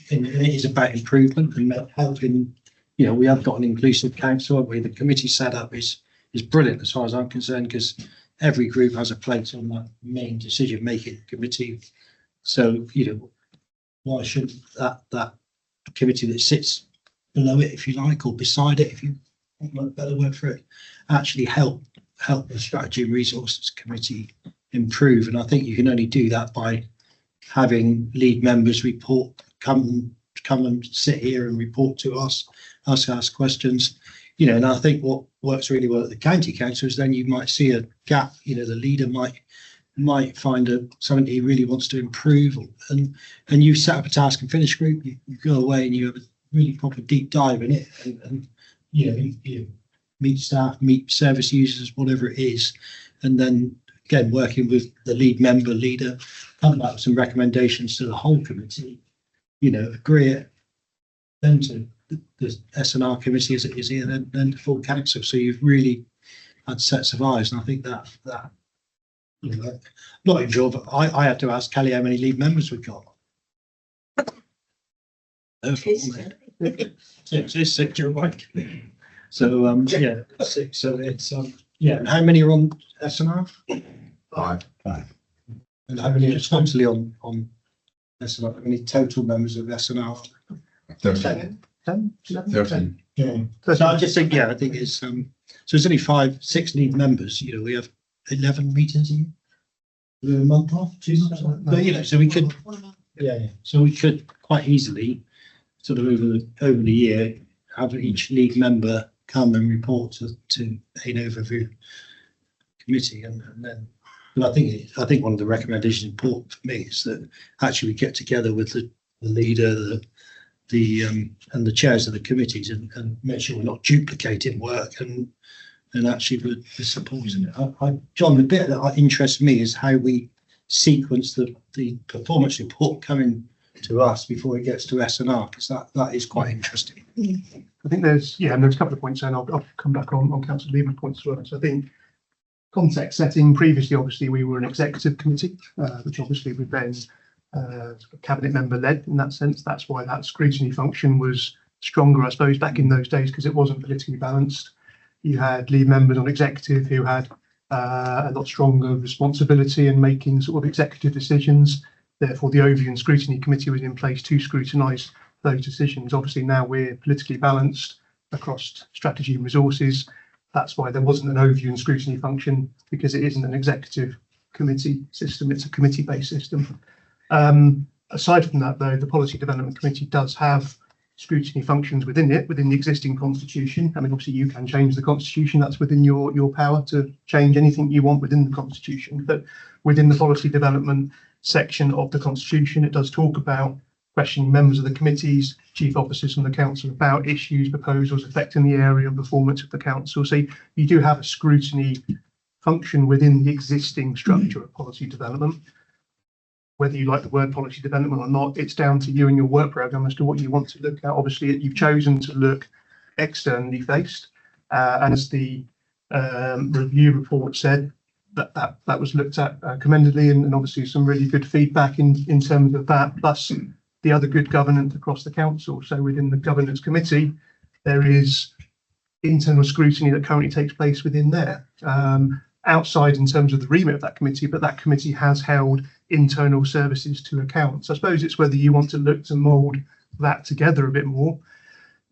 and it is about improvement and helping. We have got an inclusive council, haven't we? The committee setup is brilliant as far as I'm concerned, because every group has a place on that main decision-making committee. So, why shouldn't that committee that sits below it, if you like, or beside it, if you want a better word for it, actually help the strategy and resources committee improve? And I think you can only do that by having lead members come and sit here and report to us, ask questions. And I think what works really well at the county council is then you might see a gap. The leader might find something he really wants to improve, and you set up a task and finish group. You go away and you have really proper deep dive in it and you meet staff, meet service users, whatever it is. And then again, working with the leader, come back with some recommendations to the whole committee, agree it, then to the S&R committee as it is here, then the full council. So you've really had sets of eyes. And I think that not in sure, but I had to ask Kelly how many lead members we've got. Six, you're right. So, six. So it's, and how many are on S&R? Five. And how many are totally on S&R? How many total members of S&R? 13. 13. Yeah. So I just think, I think it's, so it's only 6 lead members, we have 11 meetings a year. A month off, 2 months off. But, so we could, so we could quite easily sort of over the year have each league member come and report to an overview committee, and then. But I think one of the recommendations important for me is that actually we get together with the leader, and the chairs of the committees and make sure we're not duplicating work and actually we're supporting it. John, the bit that interests me is how we sequence the performance report coming to us before it gets to S&R, because that is quite interesting. I think there's a couple of points, and I'll come back on Councillor Lehman's points as well. So I think context setting, previously, obviously, we were an executive committee, which obviously we've then cabinet member led in that sense. That's why that scrutiny function was stronger, I suppose, back in those days, because it wasn't politically balanced. You had lead members on executive who had a lot stronger responsibility in making sort of executive decisions. Therefore, the overview and scrutiny committee was in place to scrutinise those decisions. Obviously, now we're politically balanced across strategy and resources. That's why there wasn't an overview and scrutiny function, because it isn't an executive committee system, it's a committee-based system. Aside from that, though, the Policy Development Committee does have scrutiny functions within it, within the existing constitution. I mean, obviously, you can change the constitution. That's within your power to change anything you want within the constitution. But within the policy development section of the constitution, it does talk about questioning members of the committees, chief officers from the council about issues, proposals affecting the area and performance of the council. So you do have a scrutiny function within the existing structure of policy development. Whether you like the word policy development or not, it's down to you and your work programme as to what you want to look at. Obviously, you've chosen to look externally faced, and as the review report said, that was looked at commendably, and obviously some really good feedback in terms of that, plus the other good governance across the council. So within the governance committee, there is internal scrutiny that currently takes place within there. Outside in terms of the remit of that committee, but that committee has held internal services to account. So I suppose it's whether you want to look to mould that together a bit more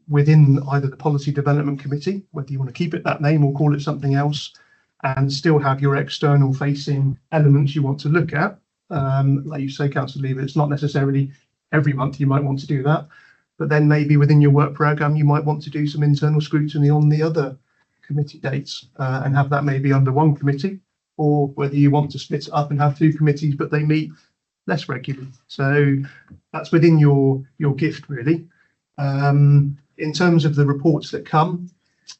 within either the Policy Development Committee, whether you want to keep it that name or call it something else, and still have your external facing elements you want to look at. Like you say, Councillor Lever, it's not necessarily every month you might want to do that, but then maybe within your work programme, you might want to do some internal scrutiny on the other committee dates and have that maybe under one committee, or whether you want to split it up and have 2 committees, but they meet less regularly. So that's within your gift, really. In terms of the reports that come,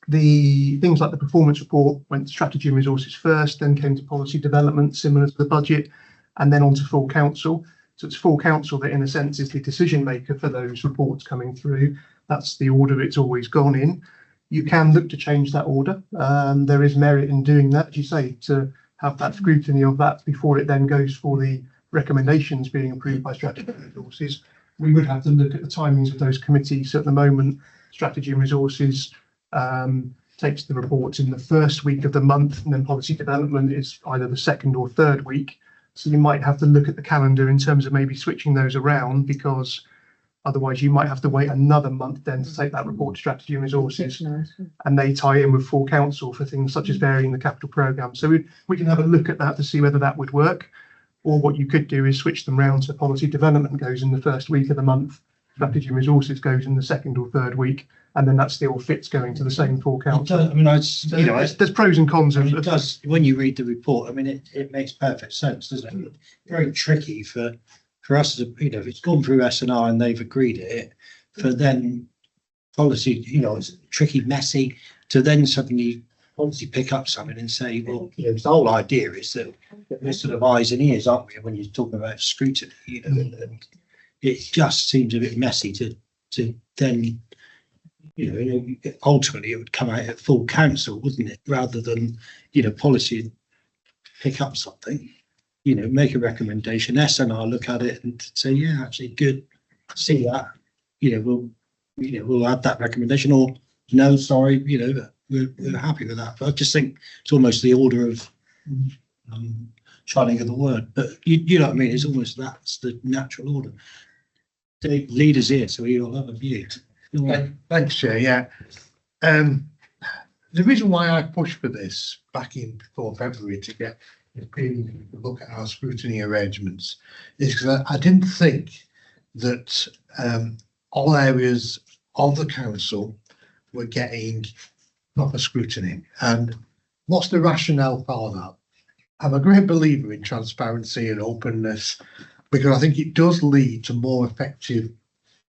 the things like the performance report went to strategy and resources first, then came to policy development, similar to the budget, and then on to full council. So it's full council that, in a sense, is the decision maker for those reports coming through. That's the order it's always gone in. You can look to change that order. There is merit in doing that, as you say, to have that scrutiny of that before it then goes for the recommendations being approved by strategy and resources. We would have to look at the timings of those committees. So at the moment, strategy and resources takes the reports in the first week of the month, and then policy development is either the second or third week. So you might have to look at the calendar in terms of maybe switching those around, because otherwise you might have to wait another month then to take that report to strategy and resources, and they tie in with full council for things such as varying the capital programme. So we can have a look at that to see whether that would work, or what you could do is switch them round so policy development goes in the first week of the month, strategy and resources goes in the second or third week, and then that still fits going to the same full council. I mean, there's pros and cons. It does, when you read the report, I mean, it makes perfect sense, doesn't it? Very tricky for us, if it's gone through S&R and they've agreed it, for then policy, you know, it's tricky, messy, to then suddenly policy pick up something and say, well, you know, the whole idea is that we're sort of eyes and ears, aren't we, when you're talking about scrutiny, you know, and it just seems a bit messy to then, you know, ultimately it would come out at full council, wouldn't it, rather than, you know, policy pick up something, you know, make a recommendation, SNR look at it and say, yeah, actually good, see that, you know, we'll add that recommendation, or no, sorry, you know, we're happy with that. But I just think it's almost the order of shining of the word. But you know what I mean? It's almost that's the natural order. The leader's here, so he'll have a view. Thanks, Chair. Yeah. The reason why I pushed for this back in before February to get the opinion to look at our scrutiny arrangements is because I didn't think that all areas of the council were getting proper scrutiny. And what's the rationale for that? I'm a great believer in transparency and openness because I think it does lead to more effective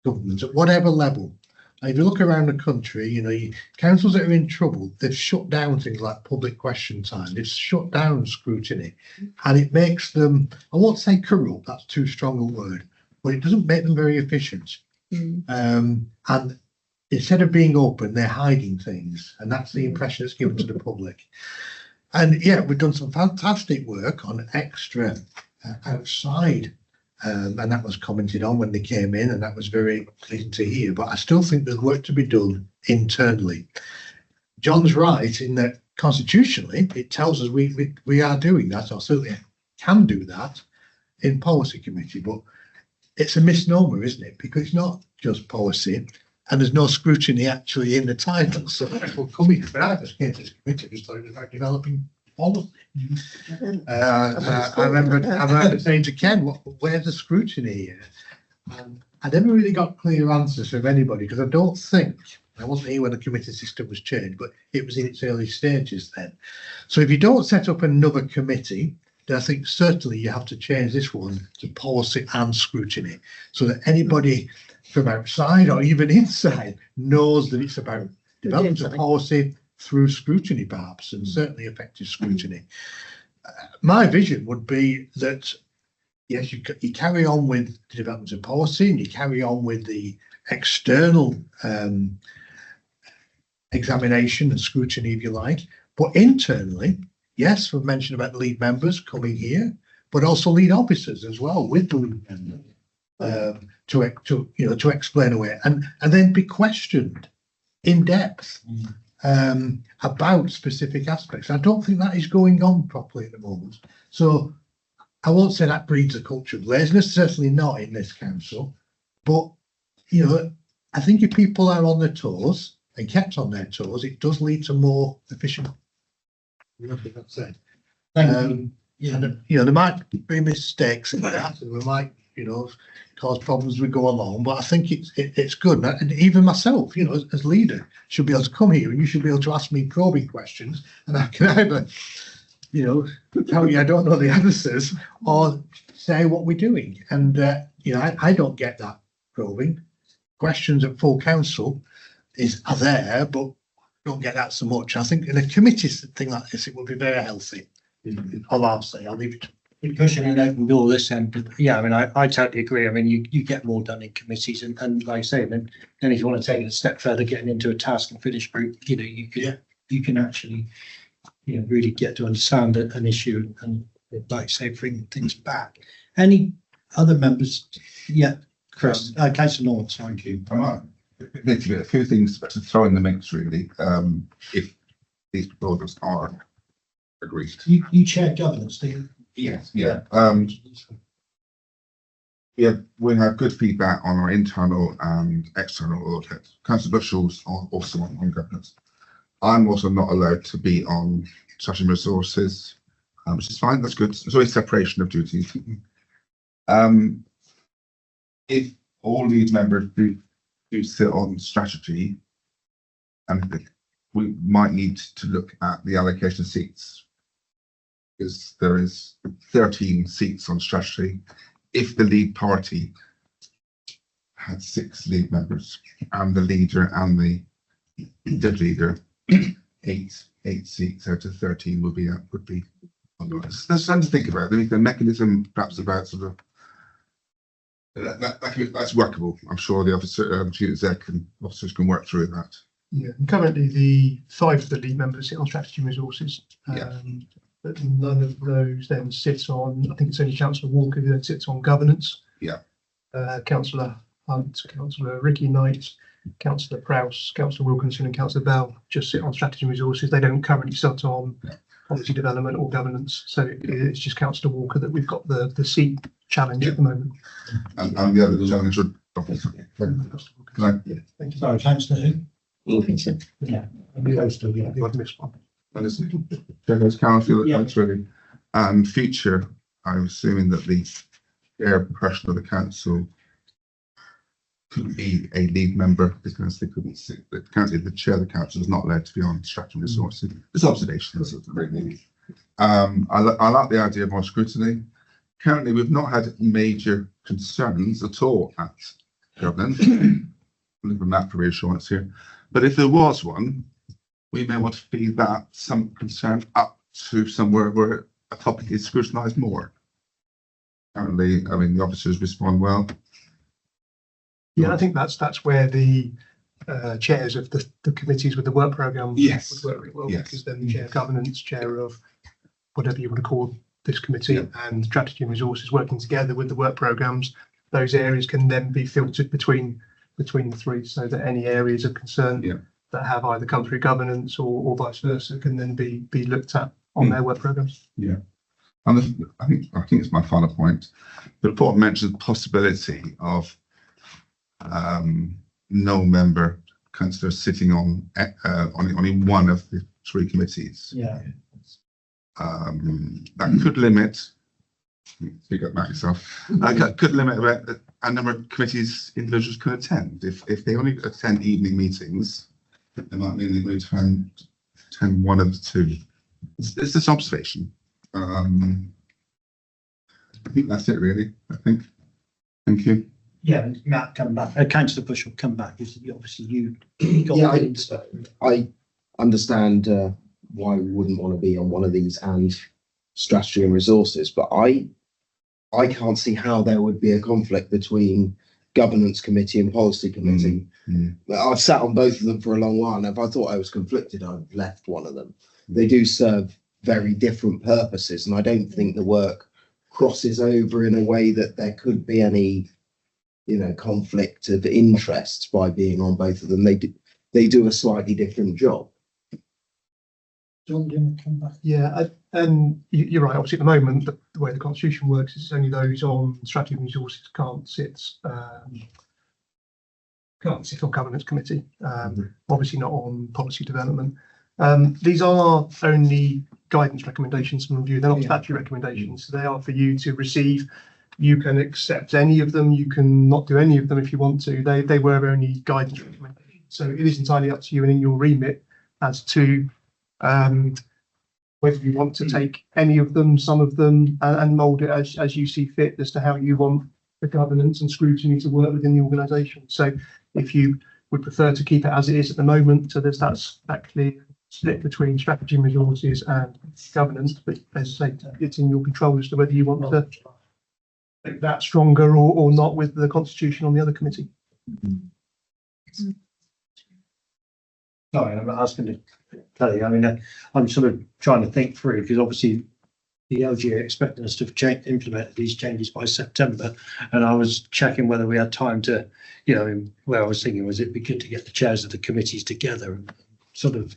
government at whatever level. If you look around the country, you know, councils that are in trouble, they've shut down things like public question time. They've shut down scrutiny, and it makes them, I won't say corrupt, that's too strong a word, but it doesn't make them very efficient. And instead of being open, they're hiding things, and that's the impression that's given to the public. And yeah, we've done some fantastic work on extra outside. And that was commented on when they came in, and that was very pleasing to hear. But I still think there's work to be done internally. John's right in that constitutionally, it tells us we are doing that, or certainly can do that in policy committee. But it's a misnomer, isn't it? Because it's not just policy, and there's no scrutiny actually in the title. So people coming, but I just came to this committee just thought it was about developing policy. I remember saying to Ken, where's the scrutiny here? I never really got clear answers from anybody because I don't think, I wasn't here when the committee system was changed, but it was in its early stages then. So if you don't set up another committee, then I think certainly you have to change this one to policy and scrutiny so that anybody from outside or even inside knows that it's about development of policy through scrutiny perhaps, and certainly effective scrutiny. My vision would be that, yes, you carry on with the development of policy and you carry on with the external examination and scrutiny, if you like, but internally, yes, we've mentioned about the lead members coming here, but also lead officers as well with the lead member to explain away and then be questioned in depth about specific aspects. I don't think that is going on properly at the moment. So I won't say that breeds a culture of laziness, certainly not in this council. But, you know, I think if people are on their toes and kept on their toes, it does lead to more efficient. Nothing that's said. And, you know, there might be mistakes in that, and we might, you know, cause problems as we go along, but I think it's good. And even myself, you know, as leader, should be able to come here and you should be able to ask me probing questions, and I can either, you know, tell you I don't know the answers or say what we're doing. And you know, I don't get that probing. Questions at full council are there, but don't get that so much. I think in a committee thing like this, it would be very healthy. I'll say, I'll leave it. Pushing an open door this end, yeah, I mean, I totally agree. I mean, you get more done in committees, and like I say, then if you want to take it a step further, getting into a task and finish group, you know, you can actually, you know, really get to understand an issue and, like I say, bring things back. Any other members? Yeah, Chris, Councillor Lawrence, thank you. Literally a few things to throw in the mix, really, if these proposals are agreed. You chair governance, do you? Yes, yeah. Yeah, we have good feedback on our internal and external audit. Councillor Bushell's also on governance. I'm also not allowed to be on strategy and resources, which is fine. That's good. There's always separation of duties. If all these members do sit on strategy, and we might need to look at the allocation of seats, because there is 13 seats on strategy. If the lead party had 6 lead members, and the leader and the leader, 8 seats out of 13 would be. There's something to think about. The mechanism, perhaps about sort of that's workable. I'm sure the officer, chief exec and officers can work through that. Yeah, and currently the 5 of the lead members sit on strategy and resources. But none of those then sits on, I think it's only Councillor Walker who then sits on governance. Yeah. Councillor Hunt, Councillor Ricky Knight, Councillor Prowse, Councillor Wilkinson and Councillor Bell just sit on strategy and resources. They don't currently sit on policy development or governance. So it's just Councillor Walker that we've got the seat challenge at the moment. And the other challenge would. Thank you. Sorry, Councillor who? Wilkinson. Yeah. I've missed one. Chairman's Council, that's ready. And future, I'm assuming that the chairperson of the council could be a lead member because they couldn't sit. The chair of the council is not allowed to be on strategy and resources. It's observations. I like the idea of more scrutiny. Currently, we've not had major concerns at all at governance. From that for reassurance here. But if there was one, we may want to feed that some concern up to somewhere where a topic is scrutinised more. Currently, I mean, the officers respond well. Yeah, I think that's where the chairs of the committees with the work programme would work really well, because then the chair of governance, chair of whatever you want to call this committee, and strategy and resources working together with the work programmes, those areas can then be filtered between the 3, so that any areas of concern that have either come through governance or vice versa can then be looked at on their work programmes. Yeah. And I think it's my final point. The report mentions the possibility of no member councillor sitting on only one of the 3 committees. Yeah. That could limit. Speak up, yourself. Could limit a number of committees individuals can attend. If they only attend evening meetings, it might mean they would attend one of the 2. It's this observation. I think that's it, really. I think. Thank you. Yeah, Matt, come back. Councillor Bush will come back. Obviously, you got I understand why we wouldn't want to be on one of these and strategy and resources, but I can't see how there would be a conflict between governance committee and policy committee. I've sat on both of them for a long while, and if I thought I was conflicted, I'd left one of them. They do serve very different purposes, and I don't think the work crosses over in a way that there could be any, conflict of interest by being on both of them. They do a slightly different job. John, do you want to come back? Yeah, and you're right. Obviously, at the moment, the way the constitution works is only those on strategy and resources can't sit on governance committee. Obviously, not on policy development. These are only guidance recommendations from review. They're not statutory recommendations. So they are for you to receive. You can accept any of them. You can not do any of them if you want to. They were only guidance recommendations. So it is entirely up to you and in your remit as to whether you want to take any of them, some of them, and mould it as you see fit as to how you want the governance and scrutiny to work within the organisation. So if you would prefer to keep it as it is at the moment, so there's that clear split between strategy and resources and governance, but as I say, it's in your control as to whether you want to make that stronger or not with the constitution on the other committee. Sorry, I was going to tell you. I mean, I'm sort of trying to think through because obviously the LGA expected us to have implemented these changes by September, and I was checking whether we had time to, where I was thinking was it'd be good to get the chairs of the committees together and sort of,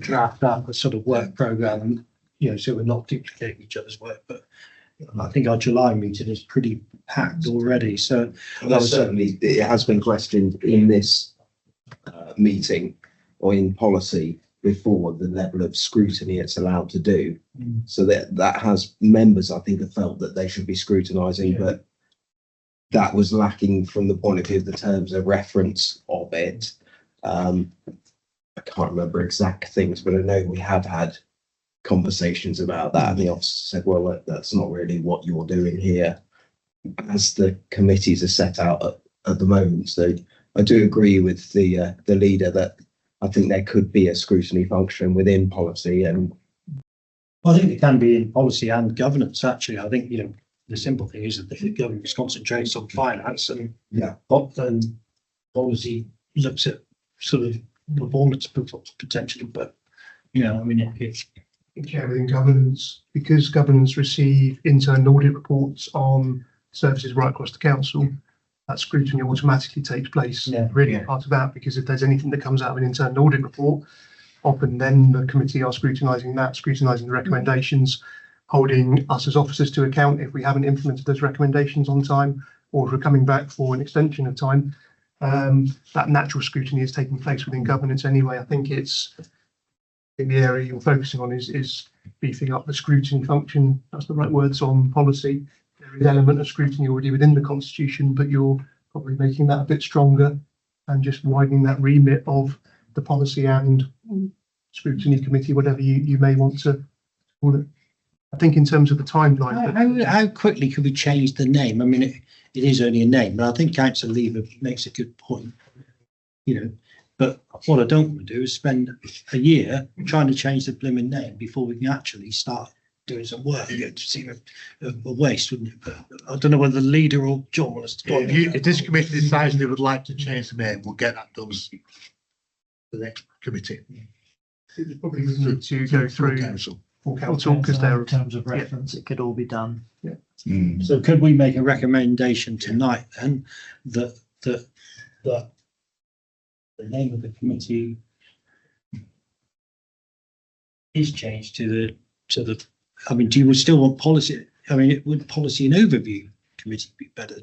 draft up a sort of work programme, so we're not duplicating each other's work. But I think our July meeting is pretty packed already. So certainly it has been questioned in this meeting or in policy before the level of scrutiny it's allowed to do. So that has members, I think, have felt that they should be scrutinising, but that was lacking from the point of view of the terms of reference of it. I can't remember exact things, but I know we have had conversations about that, and the officer said, well, that's not really what you're doing here. As the committees are set out at the moment. So I do agree with the leader that I think there could be a scrutiny function within policy. And I think it can be in policy and governance, actually. I think, the simple thing is that the governance concentrates on finance and then policy looks at sort of performance potentially, but, it's Chair, within governance, because governance receive internal audit reports on services right across the council, that scrutiny automatically takes place. Really part of that, because if there's anything that comes out of an internal audit report, often then the committee are scrutinising the recommendations, holding us as officers to account if we haven't implemented those recommendations on time, or if we're coming back for an extension of time. That natural scrutiny is taking place within governance anyway. I think the area you're focusing on is beefing up the scrutiny function. That's the right words on policy. There is an element of scrutiny already within the constitution, but you're probably making that a bit stronger and just widening that remit of the policy and scrutiny committee, whatever you may want to call it. I think in terms of the timeline. How quickly could we change the name? I mean, it is only a name, but I think Councillor Lever makes a good point. But what I don't want to do is spend a year trying to change the blooming name before we can actually start doing some work. It seems a waste, wouldn't it? But I don't know whether the leader or John wants to. If this committee decides they would like to change the name, we'll get that done to the next committee. It probably would need to go through council. full council because they're in terms of reference, it could all be done. So could we make a recommendation tonight then that the name of the committee is changed to the, I mean, do you still want policy? I mean, would policy and overview committee be better?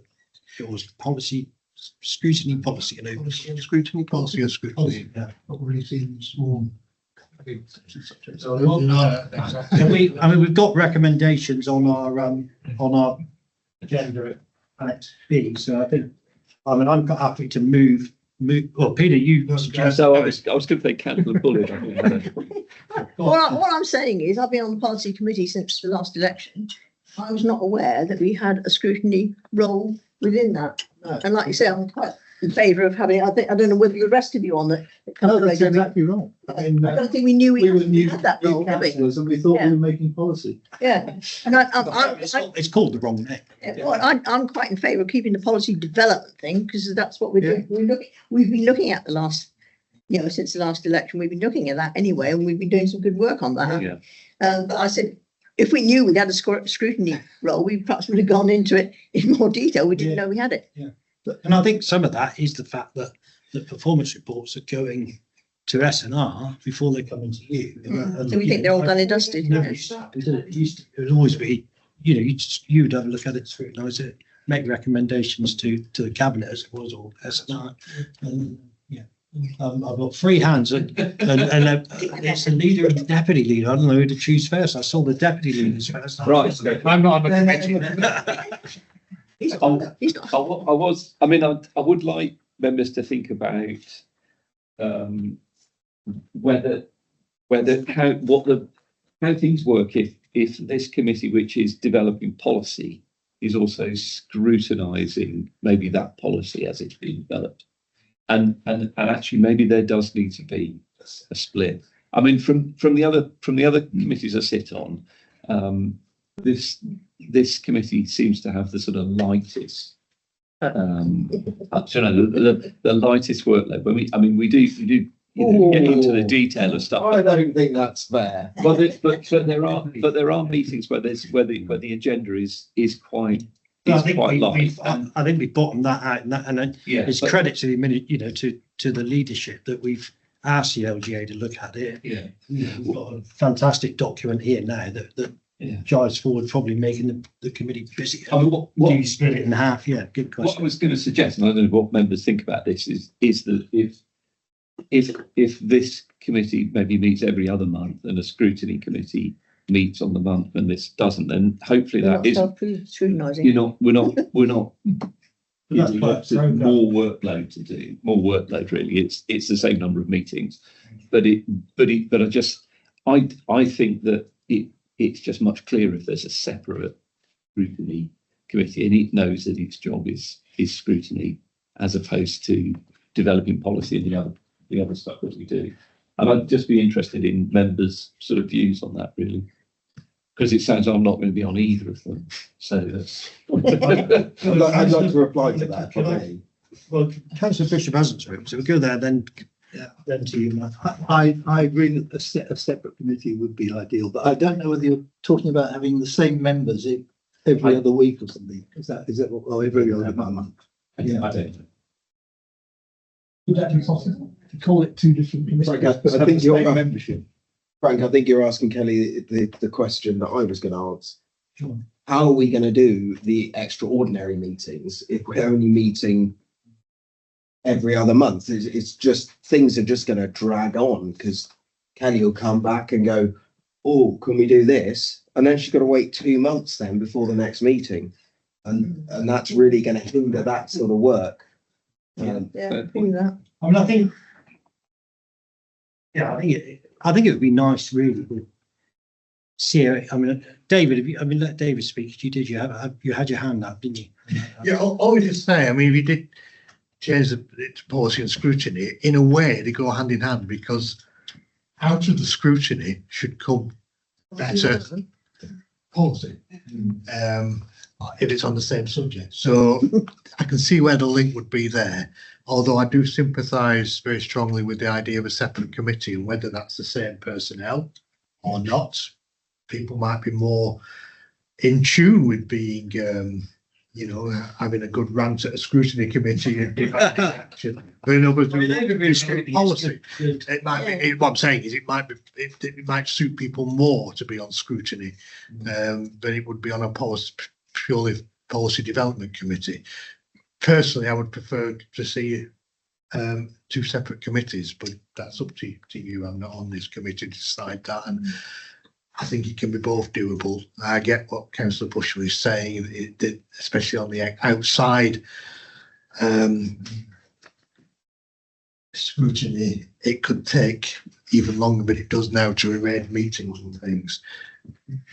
It was policy, scrutiny, policy and overview. policy and scrutiny. Policy and scrutiny. Yeah. Not really seems more. Can we, I mean, we've got recommendations on our agenda at Annex B, so I think, I mean, I'm quite happy to move, well, Peter, you suggest. So I was going to say Councillor Bullitt. I think. What I'm saying is, I've been on the policy committee since the last election. I was not aware that we had a scrutiny role within that. And like you say, I'm quite in favour of having, I don't know whether the rest of you on that. No, that's exactly right. I don't think we knew we had that role, did we? And we thought we were making policy. Yeah, and It's called the wrong name. I'm quite in favour of keeping the policy development thing, because that's what we're doing. We've been looking at the last, since the last election, we've been looking at that anyway, and we've been doing some good work on that. Yeah. But I said, if we knew we had a scrutiny role, we perhaps would have gone into it in more detail. We didn't know we had it. And I think some of that is the fact that the performance reports are going to SNR before they come into you. So we think they're all done and dusted. No, it would always be, you would have a look at it, scrutinise it, make recommendations to the cabinet as it was, or SNR. And, I've got three hands and it's the leader and the deputy leader. I don't know who to choose first. I saw the deputy leaders first. Right. I'm not on the committee. I would like members to think about how things work if this committee, which is developing policy, is also scrutinising maybe that policy as it's being developed, and actually maybe there does need to be a split. I mean, from the other committees I sit on, this committee seems to have the sort of lightest, the lightest workload. When we do get into the detail of stuff. I don't think that's fair. But there are meetings where the agenda is quite light. I think we bottomed that out, and it's credit to the to the leadership that we've asked the LGA to look at it. Yeah, we've got a fantastic document here now that drives forward, probably making the committee busy. I mean, what you split it in half? Yeah, good question. What I was going to suggest, and I don't know what members think about this, is that if this committee maybe meets every other month and a scrutiny committee meets on the month and this doesn't, then hopefully that is Scrutinising. we're not That's more workload to do, more workload really. It's the same number of meetings, but I think that it's just much clearer if there's a separate scrutiny committee and it knows that its job is scrutiny as opposed to developing policy and the other stuff that we do. And I'd just be interested in members' sort of views on that, really, because it sounds I'm not going to be on either of them. So that's. I'd like to reply to that. Can I- Well, councillor Bishop hasn't spoken, so we'll go there then to you, Matt. I agree that a separate committee would be ideal, but I don't know whether you're talking about having the same members every other week or something. Is that or every other month? I don't know. Would that be possible to call it two different committees? Frank, I think you're membership. Frank, I think you're asking Kelly the question that I was going to ask. Sure. How are we going to do the extraordinary meetings if we're only meeting every other month? It's just things are just going to drag on because Kelly will come back and go, oh, can we do this? And then she's got to wait 2 months then before the next meeting. And that's really going to hinder that sort of work. Yeah, I think that. I mean, I think it would be nice really to see. I mean, David, let David speak. You had your hand up, didn't you? Yeah, I would just say, I mean, if you did change the policy and scrutiny, in a way, they go hand in hand because out of the scrutiny should come better policy. If it's on the same subject. So I can see where the link would be there, although I do sympathise very strongly with the idea of a separate committee and whether that's the same personnel or not. People might be more in tune with being, having a good rant at a scrutiny committee and action. But in other policy, it might be. What I'm saying is, it might suit people more to be on scrutiny than it would be on a purely policy development committee. Personally, I would prefer to see two separate committees, but that's up to you. I'm not on this committee to decide that, and I think it can be both doable. I get what Councillor Bushell is saying, especially on the outside scrutiny. It could take even longer, but it does now to arrange meetings and things.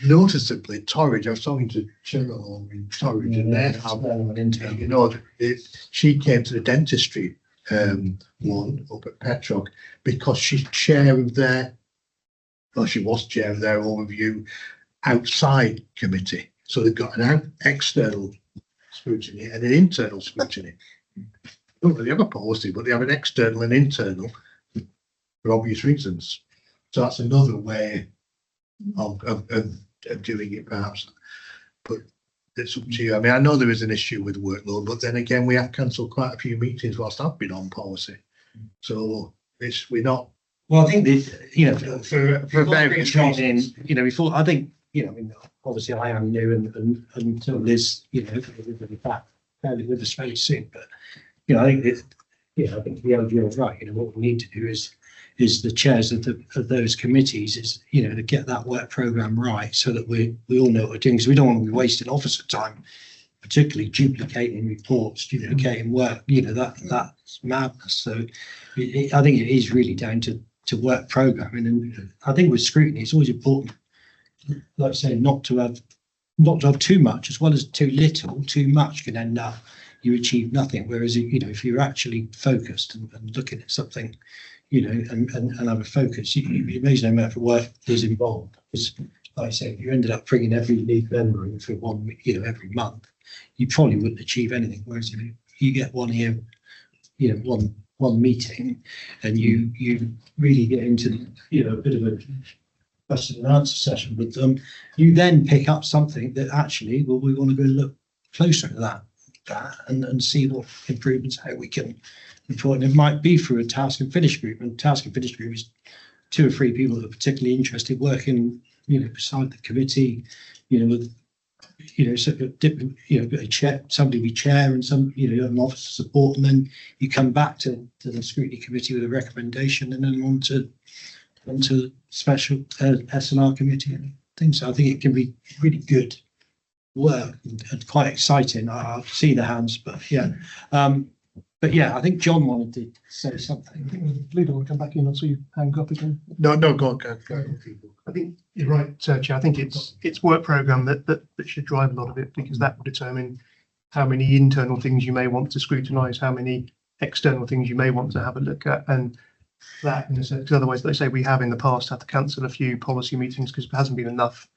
Noticeably, Torridge, I was talking to Cheryl in Torridge, and they have, she came to the dentistry one up at Petrock because she's chair of their, she was chair of their overview outside committee. So they've got an external scrutiny and an internal scrutiny. They don't really have a policy, but they have an external and internal for obvious reasons. So that's another way of doing it, perhaps. But it's up to you. I mean, I know there is an issue with workload, but then again, we have cancelled quite a few meetings whilst I've been on policy. So we're not. Well, I think that, for various reasons. Before, I think, obviously I am new and until Liz, will be back fairly with us fairly soon. But, I think I think the LGO is right. What we need to do is the chairs of those committees is, to get that work programme right so that we all know what we're doing, because we don't want to be wasting officer time, particularly duplicating reports, duplicating work, that's madness. So I think it is really down to work programming. And I think with scrutiny, it's always important, like I say, not to have too much as well as too little. Too much can end up you achieve nothing. Whereas, if you're actually focused and looking at something, and have a focus, you may no matter what is involved. Because, like I say, if you ended up bringing every lead member in for one, every month, you probably wouldn't achieve anything. Whereas if you get one here, one meeting, and you really get into, a bit of a question and answer session with them, you then pick up something that actually, well, we want to go look closer at that and see what improvements, how we can improve. And it might be through a task and finish group, and task and finish group is 2 or 3 people that are particularly interested working, beside the committee, with, a chair, somebody be chair and some, an officer support, and then you come back to the scrutiny committee with a recommendation, and then on to special S&R committee and things. So I think it can be really good work and quite exciting. I see the hands, but yeah. I think John wanted to say something. Leader will come back in. I'll see you hang up again. No, go on. I think you're right, Chair. I think it's work programme that should drive a lot of it, because that will determine how many internal things you may want to scrutinise, how many external things you may want to have a look at, and that in a sense, 'cause otherwise, like I say, we have in the past had to cancel a few policy meetings because there hasn't been enough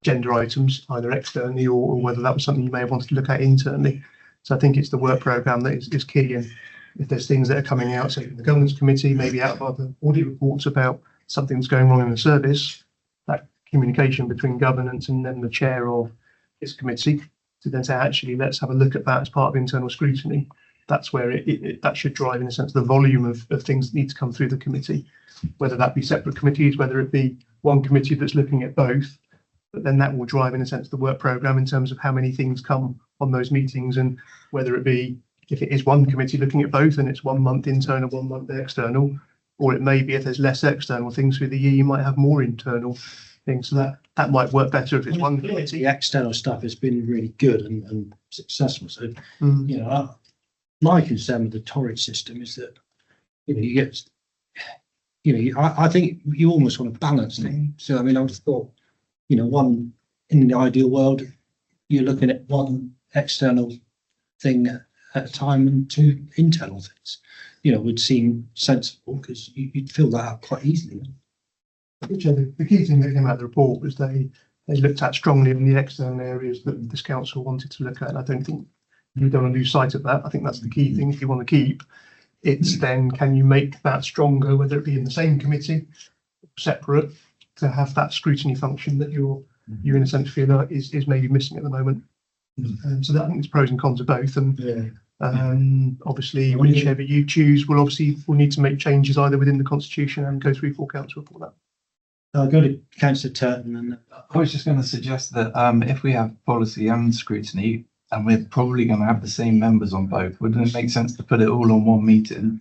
gender items either externally or whether that was something you may have wanted to look at internally. So I think it's the work programme that is key, and if there's things that are coming out, say from the governance committee, maybe out of other audit reports about something that's going wrong in the service, that communication between governance and then the chair of this committee to then say, actually, let's have a look at that as part of internal scrutiny. That's where that should drive, in a sense, the volume of things that need to come through the committee, whether that be separate committees, whether it be one committee that's looking at both, but then that will drive, in a sense, the work programme in terms of how many things come on those meetings, and whether it be, if it is one committee looking at both and it's 1 month internal, 1 month external, or it may be if there's less external things through the year, you might have more internal things. So that might work better if it's one committee. The external stuff has been really good and successful. So, Mm. you know, my concern with the Torrid system is that, you know, you get, you know, I think you almost want to balance things. So, I mean, I would have thought, you know, one, in the ideal world, you're looking at one external thing at a time and two internal things, you know, would seem sensible because you'd fill that out quite easily. The key thing that came out of the report was they looked at strongly in the external areas that this council wanted to look at. And I don't think you don't want to lose sight of that. I think that's the key thing if you want to keep. It's then, can you make that stronger, whether it be in the same committee, separate, to have that scrutiny function that you in a sense feel is maybe missing at the moment. So that, I think there's pros and cons of both. And obviously, whichever you choose, we'll need to make changes either within the constitution and go through full council for that. I'll go to Councillor Turton and I was just going to suggest that if we have policy and scrutiny, and we're probably going to have the same members on both, wouldn't it make sense to put it all on one meeting,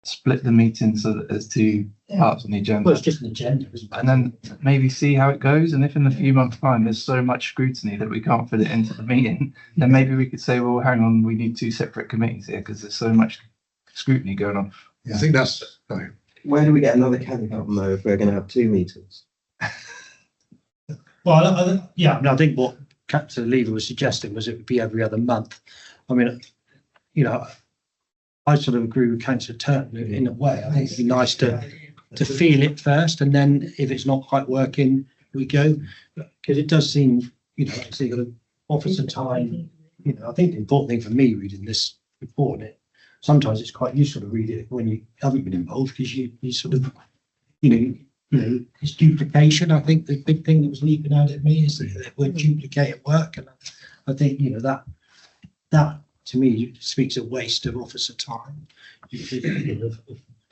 split the meeting so that there's two parts on the agenda? well, it's just an agenda, isn't it? And then maybe see how it goes. And if in a few months' time there's so much scrutiny that we can't fit it into the meeting, then maybe we could say, well, hang on, we need two separate committees here because there's so much scrutiny going on. I think that's, sorry. Where do we get another candidate from though if we're going to have two meetings? Well, yeah, I mean, I think what Councillor Lever was suggesting was it would be every other month. I mean, you know, I sort of agree with Councillor Turton in a way. I think it'd be nice to feel it first, and then if it's not quite working, we go. Because it does seem, you know, like I say, you've got to offer some time. You know, I think the important thing for me reading this report, sometimes it's quite useful to read it when you haven't been involved, because you sort of, you know, it's duplication. I think the big thing that was leaping out at me is that we're duplicating work, and I think, you know, that to me speaks a waste of officer time. You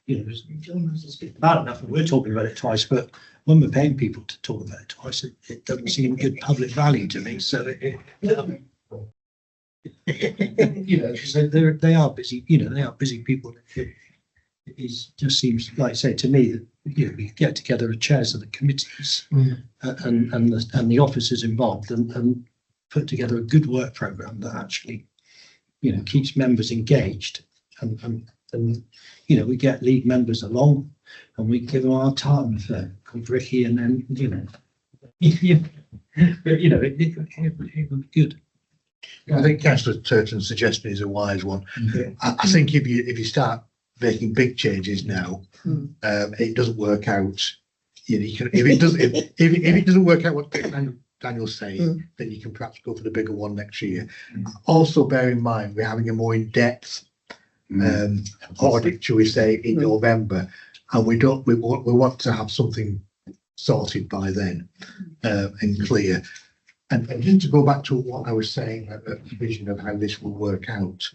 know, it's bad enough that we're talking about it twice, but when we're paying people to talk about it twice, it doesn't seem good public value to me. So you know, because they are busy. You know, they are busy people. It just seems like, say, to me, that, you know, we get together the chairs of the committees and the officers involved and put together a good work programme that actually, you know, keeps members engaged and you know, we get league members along and we give them our time for Ricky, and then, you know, but, you know, it would be good. I think Councillor Turton's suggestion is a wise one. I think if you start making big changes now, it doesn't work out. You know, you can, if it doesn't work out what Daniel's saying, then you can perhaps go for the bigger one next year. Also, bear in mind we're having a more in-depth audit, shall we say, in November, and we want to have something sorted by then and clear. And just to go back to what I was saying, a vision of how this will work out.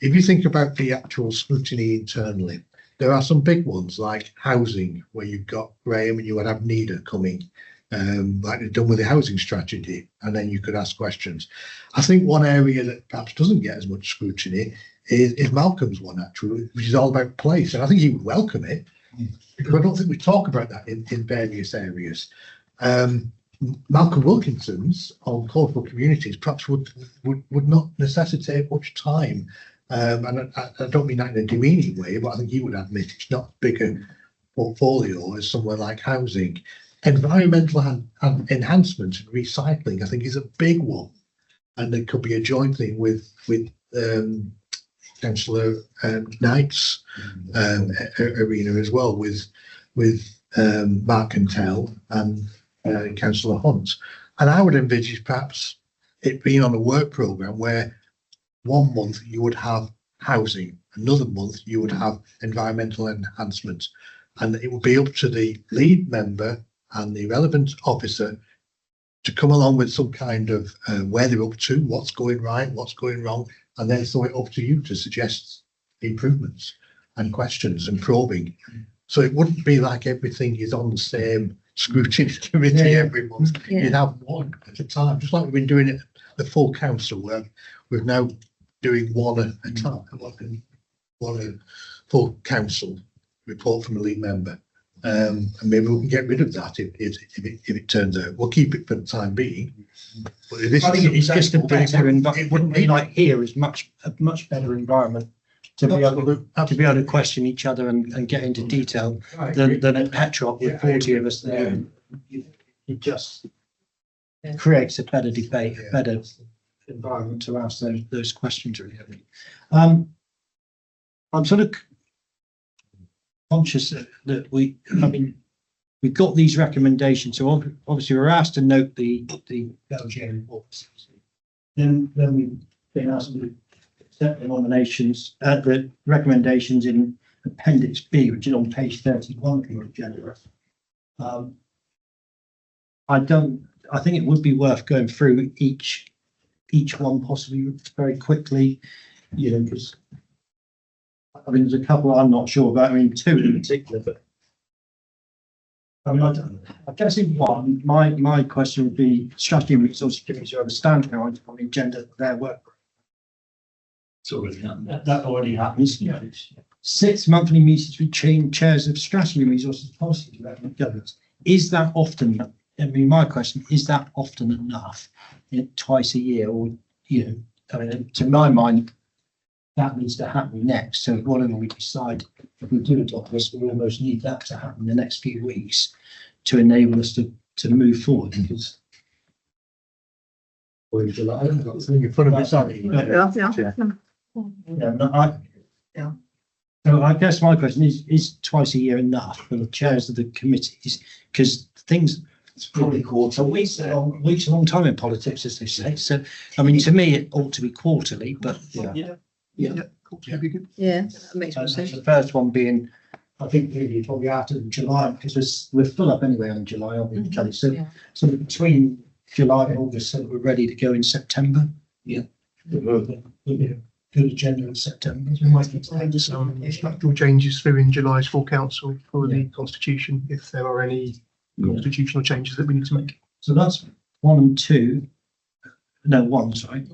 If you think about the actual scrutiny internally, there are some big ones like housing, where you've got Graham and you would have NIDA coming, like they've done with the housing strategy, and then you could ask questions. I think one area that perhaps doesn't get as much scrutiny is Malcolm's one, actually, which is all about place. And I think he would welcome it, because I don't think we talk about that in various areas. Malcolm Wilkinson's on cultural communities perhaps would not necessitate much time. And I don't mean that in a demeaning way, but I think he would admit it's not as big a portfolio as somewhere like housing. Environmental enhancement and recycling, I think, is a big one. and there could be a joint thing with Councillor Knight's arena as well, with Mark Cantell and Councillor Hunt. And I would envisage perhaps it being on a work programme where 1 month you would have housing, another month you would have environmental enhancement, and it would be up to the lead member and the relevant officer to come along with some kind of where they're up to, what's going right, what's going wrong, and then throw it up to you to suggest improvements and questions and probing. So it wouldn't be like everything is on the same scrutiny committee every month. Yeah. You'd have one at a time, just like we've been doing it the full council, where we're now doing one at a time, one full council report from a lead member. And maybe we can get rid of that if it turns out. We'll keep it for the time being. But if this I think is it's just a successful, better it environment. It wouldn't be like here is a much better environment to be able to question each other and get into detail than at Petrop with 40 of us there. It just creates a better debate, a better environment to ask those questions. Really, I think. I'm sort of conscious that we got these recommendations. So obviously we're asked to note the LGA reports. Then we've been asked to accept the nominations, the recommendations in Appendix B, which is on page 31 of your agenda. I think it would be worth going through each one possibly very quickly, because there's a couple I'm not sure about. 2 in particular, but I guess in one, my question would be strategy and resource committee over standing on the agenda their work. It's already happened. That already happens. 6 monthly meetings with chairs of strategy and resources policy development governance. Is that often? My question is that often enough? Twice a year, or to my mind, that needs to happen next. So whatever we decide, if we do adopt this, we almost need that to happen in the next few weeks to enable us to move forward. Because in front of us, So I guess my question is twice a year enough for the chairs of the committees? Because things. It's probably quarter. Weeks a long time in politics, as they say. So, to me, it ought to be quarterly, but Yeah, that makes more sense. The first one being, I think, really probably after July, because we're full up anyway on July, aren't we, Kelly? So, so between July and August, so that we're ready to go in September. Yeah. Good agenda in September. Some structural changes through in July's full council for the constitution, if there are any constitutional changes that we need to make. So that's 1 and 2. No, 1, sorry.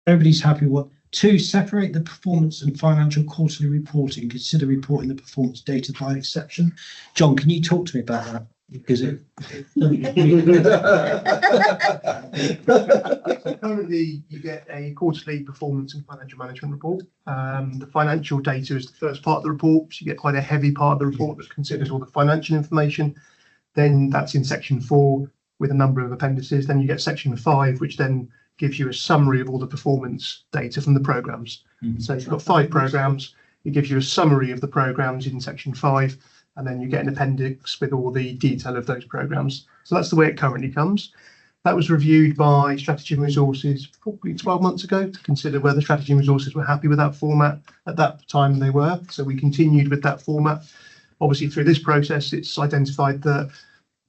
Everybody's happy with 2, separate the performance and financial quarterly reporting. Consider reporting the performance data by exception. John, can you talk to me about that? Because So currently you get a quarterly performance and financial management report. The financial data is the first part of the report. So you get quite a heavy part of the report that considers all the financial information. Then that's in section 4 with a number of appendices. Then you get section 5, which then gives you a summary of all the performance data from the programs. So you've got 5 programs. It gives you a summary of the programs in section 5. And then you get an appendix with all the detail of those programs. So that's the way it currently comes. That was reviewed by Strategy and Resources probably 12 months ago to consider whether Strategy and Resources were happy with that format. At that time they were, so we continued with that format. Obviously through this process it's identified that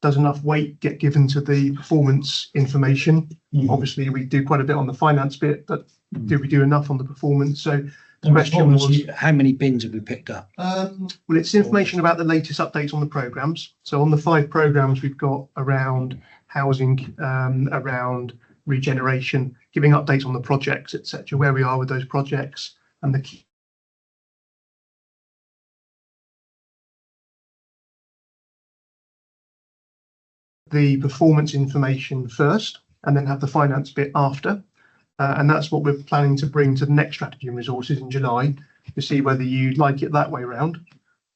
does enough weight get given to the performance information. Obviously we do quite a bit on the finance bit, but do we do enough on the performance? So the question was, how many bins have we picked up? Well, it's information about the latest updates on the programs. So on the 5 programs, we've got around housing, around regeneration, giving updates on the projects, etc., where we are with those projects, and the performance information first, and then have the finance bit after. And that's what we're planning to bring to the next Strategy and Resources in July, to see whether you'd like it that way around,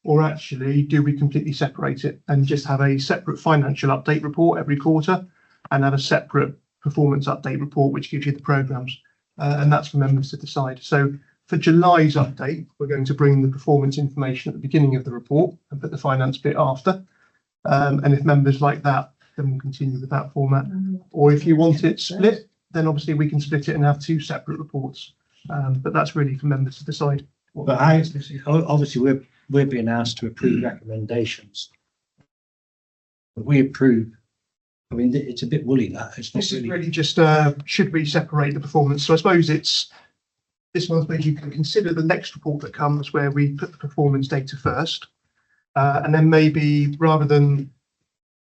or actually do we completely separate it and just have a separate financial update report every quarter and have a separate performance update report, which gives you the programmes, and that's for members to decide. So for July's update, we're going to bring the performance information at the beginning of the report and put the finance bit after. And if members like that, then we'll continue with that format. Or if you want it split, then obviously we can split it and have 2 separate reports. But that's really for members to decide. But obviously we're being asked to approve recommendations. But we approve. I mean, it's a bit woolly that. It's not This is really. really just, should we separate the performance? So I suppose it's, this one, I suppose you can consider the next report that comes where we put the performance data first. And then maybe rather than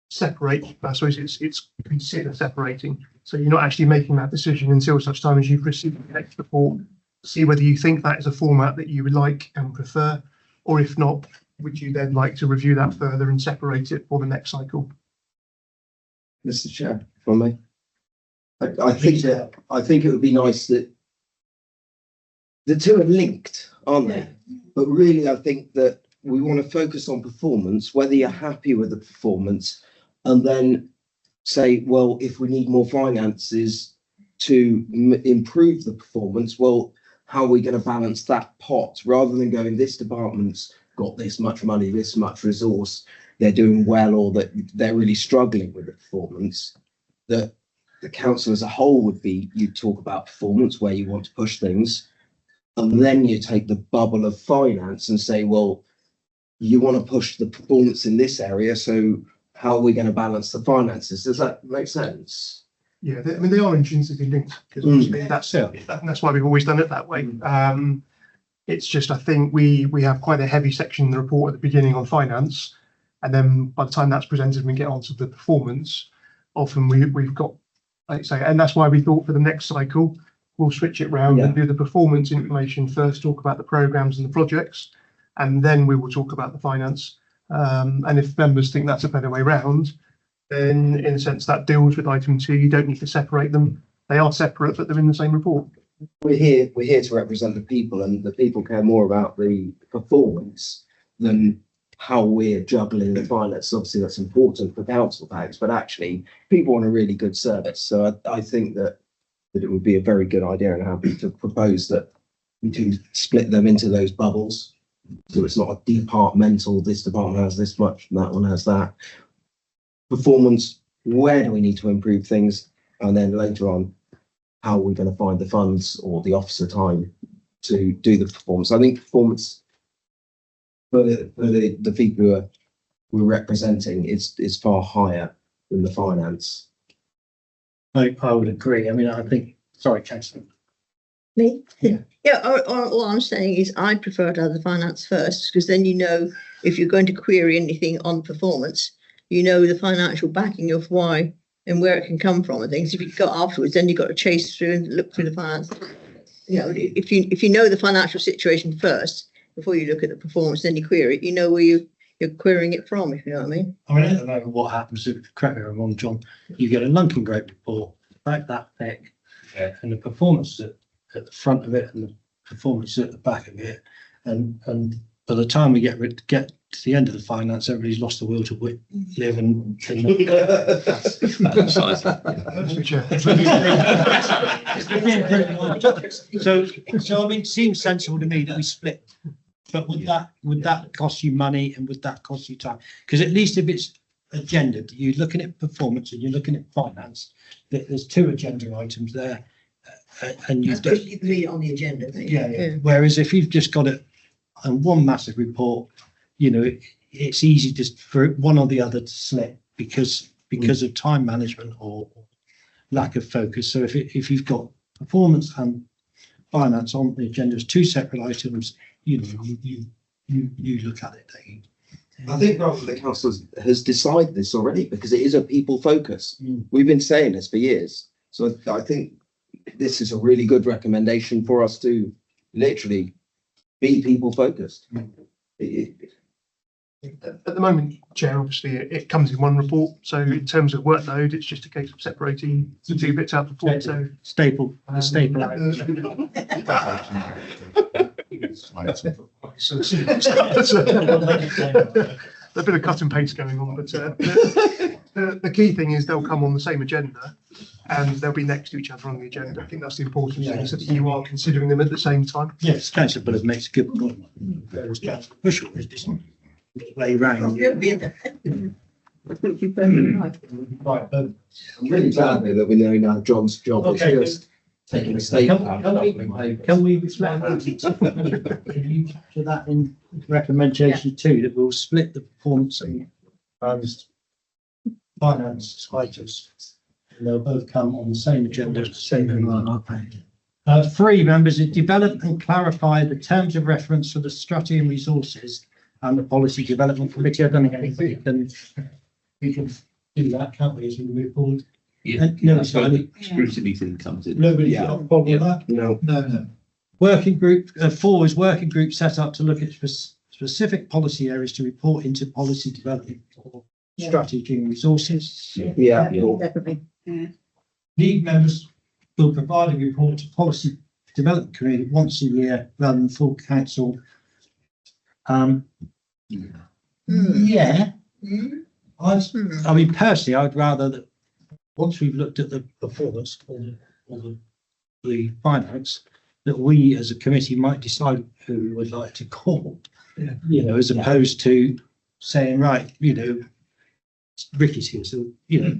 separate, I suppose it's consider separating. So you're not actually making that decision until such time as you've received the next report. See whether you think that is a format that you would like and prefer, or if not, would you then like to review that further and separate it for the next cycle? Mr. Chair, for me. I think it would be nice that the two are linked, aren't they? But really, I think that we want to focus on performance, whether you're happy with the performance, and then say, well, if we need more finances to improve the performance, well, how are we going to balance that pot rather than going, this department's got this much money, this much resource, they're doing well, or that they're really struggling with the performance. That the council as a whole would be, you talk about performance, where you want to push things, and then you take the bubble of finance and say, well, you want to push the performance in this area, so how are we going to balance the finances? Does that make sense? Yeah, I mean, they are intrinsically linked, because obviously that's why we've always done it that way. It's just, I think we have quite a heavy section in the report at the beginning on finance, and then by the time that's presented and we get onto the performance, often we've got, like I say, and that's why we thought for the next cycle, we'll switch it round and do the performance information first, talk about the programmes and the projects, and then we will talk about the finance. And if members think that's a better way round, then in a sense that deals with item 2. You don't need to separate them. They are separate, but they're in the same report. We're here to represent the people, and the people care more about the performance than how we're juggling the finance. Obviously, that's important for council tax, but actually people want a really good service. So I think that it would be a very good idea, and happy to propose that we do split them into those bubbles. So it's not a departmental, this department has this much, and that one has that. Performance, where do we need to improve things? And then later on, how are we going to find the funds or the officer time to do the performance? I think performance for the people who we're representing is far higher than the finance. I would agree. I mean, I think, sorry, Councillor. Me? Yeah, all I'm saying is I'd prefer to have the finance first, because then you know if you're going to query anything on performance, you know the financial backing of why and where it can come from and things. If you go afterwards, then you've got to chase through and look through the finance. You know, if you know the financial situation first before you look at the performance, then you query it, you know where you're querying it from, if you know what I mean. I mean, I don't know what happens if, correct me if I'm wrong, John, you get a Lunken Great report, about that thick, and the performance at the front of it and the performance at the back of it, and by the time we get to the end of the finance, everybody's lost the will to live and so I mean, it seems sensible to me that we split. But would that cost you money, and would that cost you time? Because at least if it's agenda, you're looking at performance and you're looking at finance, there's 2 agenda items there, and you've That's you can read it on the agenda. yeah. Whereas if you've just got it on one massive report, you know, it's easy just for one or the other to slip because of time management or lack of focus. So if you've got performance and finance on the agenda as 2 separate items, you know, you look at it, don't you? I think rather the council has decided this already, because it is a people focus. We've been saying this for years. So I think this is a really good recommendation for us to literally be people focused. At the moment, Chair, obviously it comes in one report. So in terms of workload, it's just a case of separating the 2 bits out of the report. So staple. So a bit of cut and paste going on, but the key thing is they'll come on the same agenda and they'll be next to each other on the agenda. I think that's the important thing, so that you are considering them at the same time. Yes, Councillor Bullock makes a good point. Whereas Councillor Bushell is this way round. Thank you very much. Right, I'm really glad though that we know now John's job is Okay. just taking a statement. Can we reflect? Can you capture that in recommendation two, that we'll split the performance and finance items? And they'll both come on the same agenda at the same time. Three members, develop and clarify the terms of reference for the strategy and resources and the policy development committee. I don't think we can do that, can't we, as we move forward? Yeah. No, That's where sorry. the scrutiny thing comes in. Nobody's got a problem with that? No. Working group, four is working group set up to look at specific policy areas to report into policy development or strategy and resources. Yeah. Definitely. League members will provide a report to policy development committee once a year rather than full council. Yeah. I mean, personally, I'd rather that once we've looked at the performance or the finance, that we as a committee might decide who we would like to call. Yeah. You know, as opposed to saying, right, you know, Ricky's here, so, you know,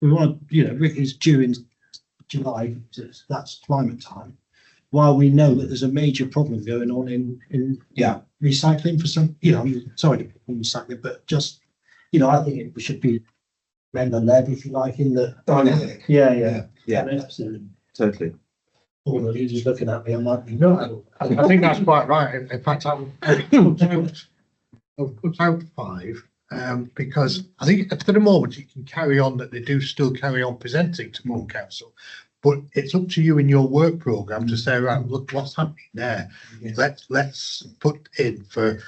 we want, you know, Ricky's due in July, so that's climate time. While we know that there's a major problem going on in recycling for some, you know, I'm sorry to call recycling, but just, you know, I think it should be member led, if you like, in the Dynamic. Yeah. Absolutely. Totally. All the leaders looking at me, I might be no. I think that's quite right. In fact, I'll put out five, because I think for the moment you can carry on that they do still carry on presenting to Morecambe Council. But it's up to you in your work programme to say, right, look what's happening there. Let's put in for,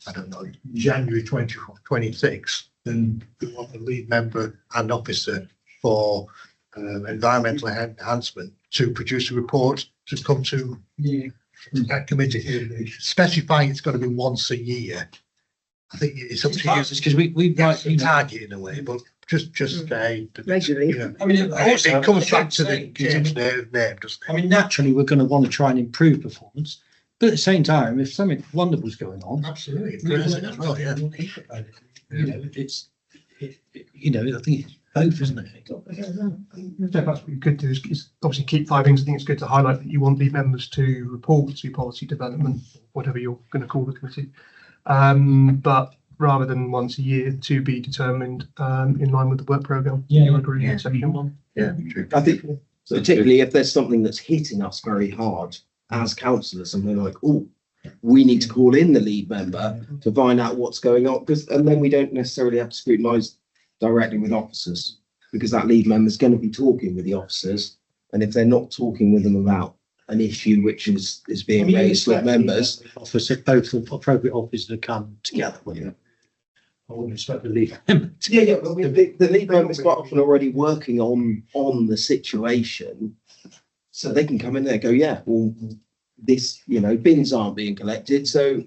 I don't know, January 2026, then we want the lead member and officer for environmental enhancement to produce a report to come to that committee, specifying it's got to be once a year. I think it's up to you. Because we like, you know, Target in a way, but just say Regularly. you know, I mean, also, it comes back to the saying, game's name, doesn't it? I mean, naturally, we're going to want to try and improve performance, but at the same time, if something wonderful's going on, Absolutely. we want to Well, yeah. hear about it. You know, you know, I think it's both, isn't it? So that's what you could do is obviously keep five things. I think it's good to highlight that you want lead members to report to policy development, whatever you're going to call the committee. But rather than once a year, to be determined in line with the work programme. Yeah. You agree in section one. Yeah, true. I think particularly if there's something that's hitting us very hard as councillors and we're like, oh, we need to call in the lead member to find out what's going on, and then we don't necessarily have to scrutinise directly with officers, because that lead member is going to be talking with the officers, and if they're not talking with them about an issue which is being raised with members, Officer, both appropriate officers to come together. I wouldn't expect the lead member. but the lead member's quite often already working on the situation, so they can come in there and go, yeah, well, this, you know, bins aren't being collected, so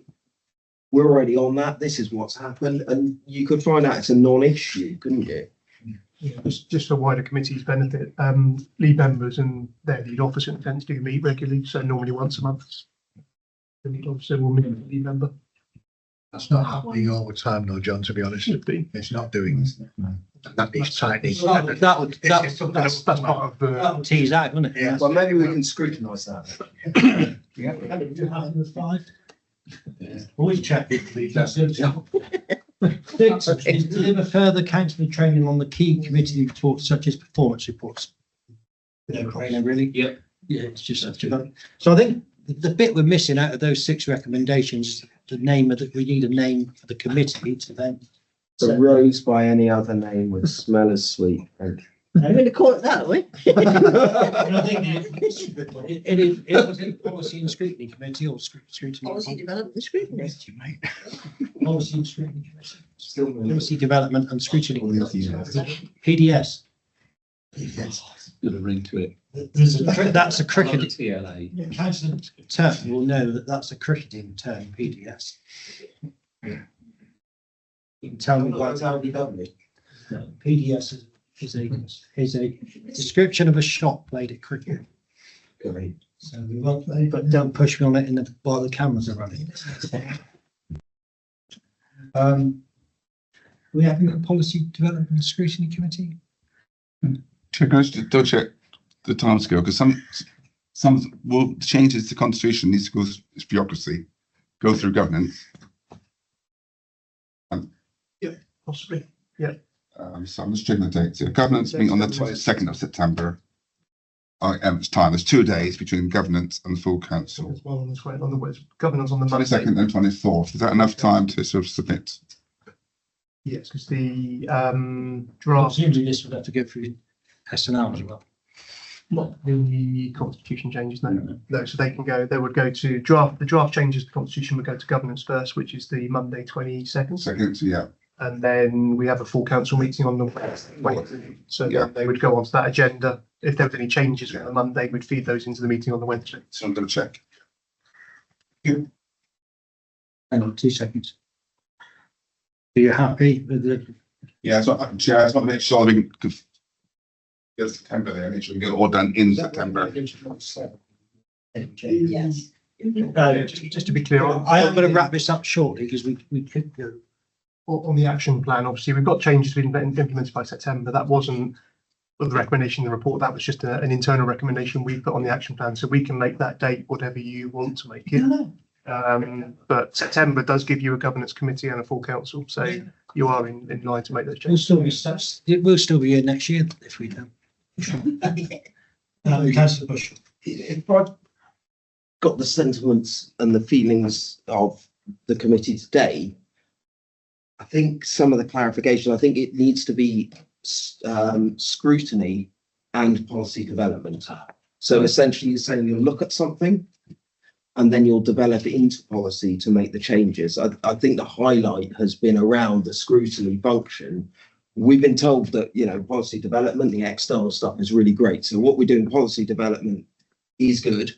we're already on that. This is what's happened, and you could find out it's a non-issue, couldn't you? Just for wider committee's benefit, lead members and their lead officer in defence do meet regularly, so normally once a month. The lead officer will meet with the lead member. That's not happening all the time, though, John, to be honest. Should be. It's not doing. That needs tightening. That would That's part of the. that would tease out, wouldn't it? Yeah. Well, maybe we can scrutinise that. You happy with five? Always check it, please. That's good. Six is deliver further councillor training on the key committee reports such as performance reports. No brainer, really. Yeah. Yeah, it's just such a. So I think the bit we're missing out of those six recommendations, the name of we need a name for the committee to then. So Rose by any other name would smell as sweet. I'm going to call it that, are we? I think it was in policy and scrutiny committee or scrutiny. Policy development and scrutiny. Policy and scrutiny committee. Policy development and scrutiny. PDS. Got a ring to it. That's a cricket. TLA. Councillor Turton will know that that's a cricketing term, PDS. You can tell me why. PDS is a description of a shot played at cricket. Great. So we won't, but don't push me on it while the cameras are running. We having a policy development and scrutiny committee? Check, can I just double check the timescale? Because some will changes to the constitution needs to go through bureaucracy, go through governance. Possibly. So I'm just checking the dates here. Governance meeting on the 22nd of September. It's time. There's 2 days between governance and the full council. There's one on the governance on the Monday. 22nd and 24th. Is that enough time to sort of submit? Yes, because the draft, Presumably this would have to go through SNL as well. not the constitution changes, no, so they would go to draft, the draft changes to the constitution would go to governance first, which is the Monday 22nd. Second, yeah. And then we have a full council meeting on the Wednesday. So Yeah. then they would go onto that agenda. If there was any changes on the Monday, we'd feed those into the meeting on the Wednesday. So I'm going to check. Hang on 2 seconds. Are you happy with the? Yeah, so Chair, I just want to make sure we can get September there, make sure we get it all done in September. Yes. Just to be clear, I am going to wrap this up shortly because we could go. on the action plan, obviously, we've got changes being implemented by September. That wasn't the recommendation in the report. That was just an internal recommendation we put on the action plan. So we can make that date whatever you want to make it. But September does give you a governance committee and a full council. So you are in line to make those We'll changes. we'll still be here next year if we don't. Councillor Bush. If I've got the sentiments and the feelings of the committee today, I think some of the clarification, I think it needs to be scrutiny and policy development. So essentially you're saying you'll look at something and then you'll develop it into policy to make the changes. I think the highlight has been around the scrutiny function. We've been told that, you know, policy development, the external stuff is really great. So what we do in policy development is good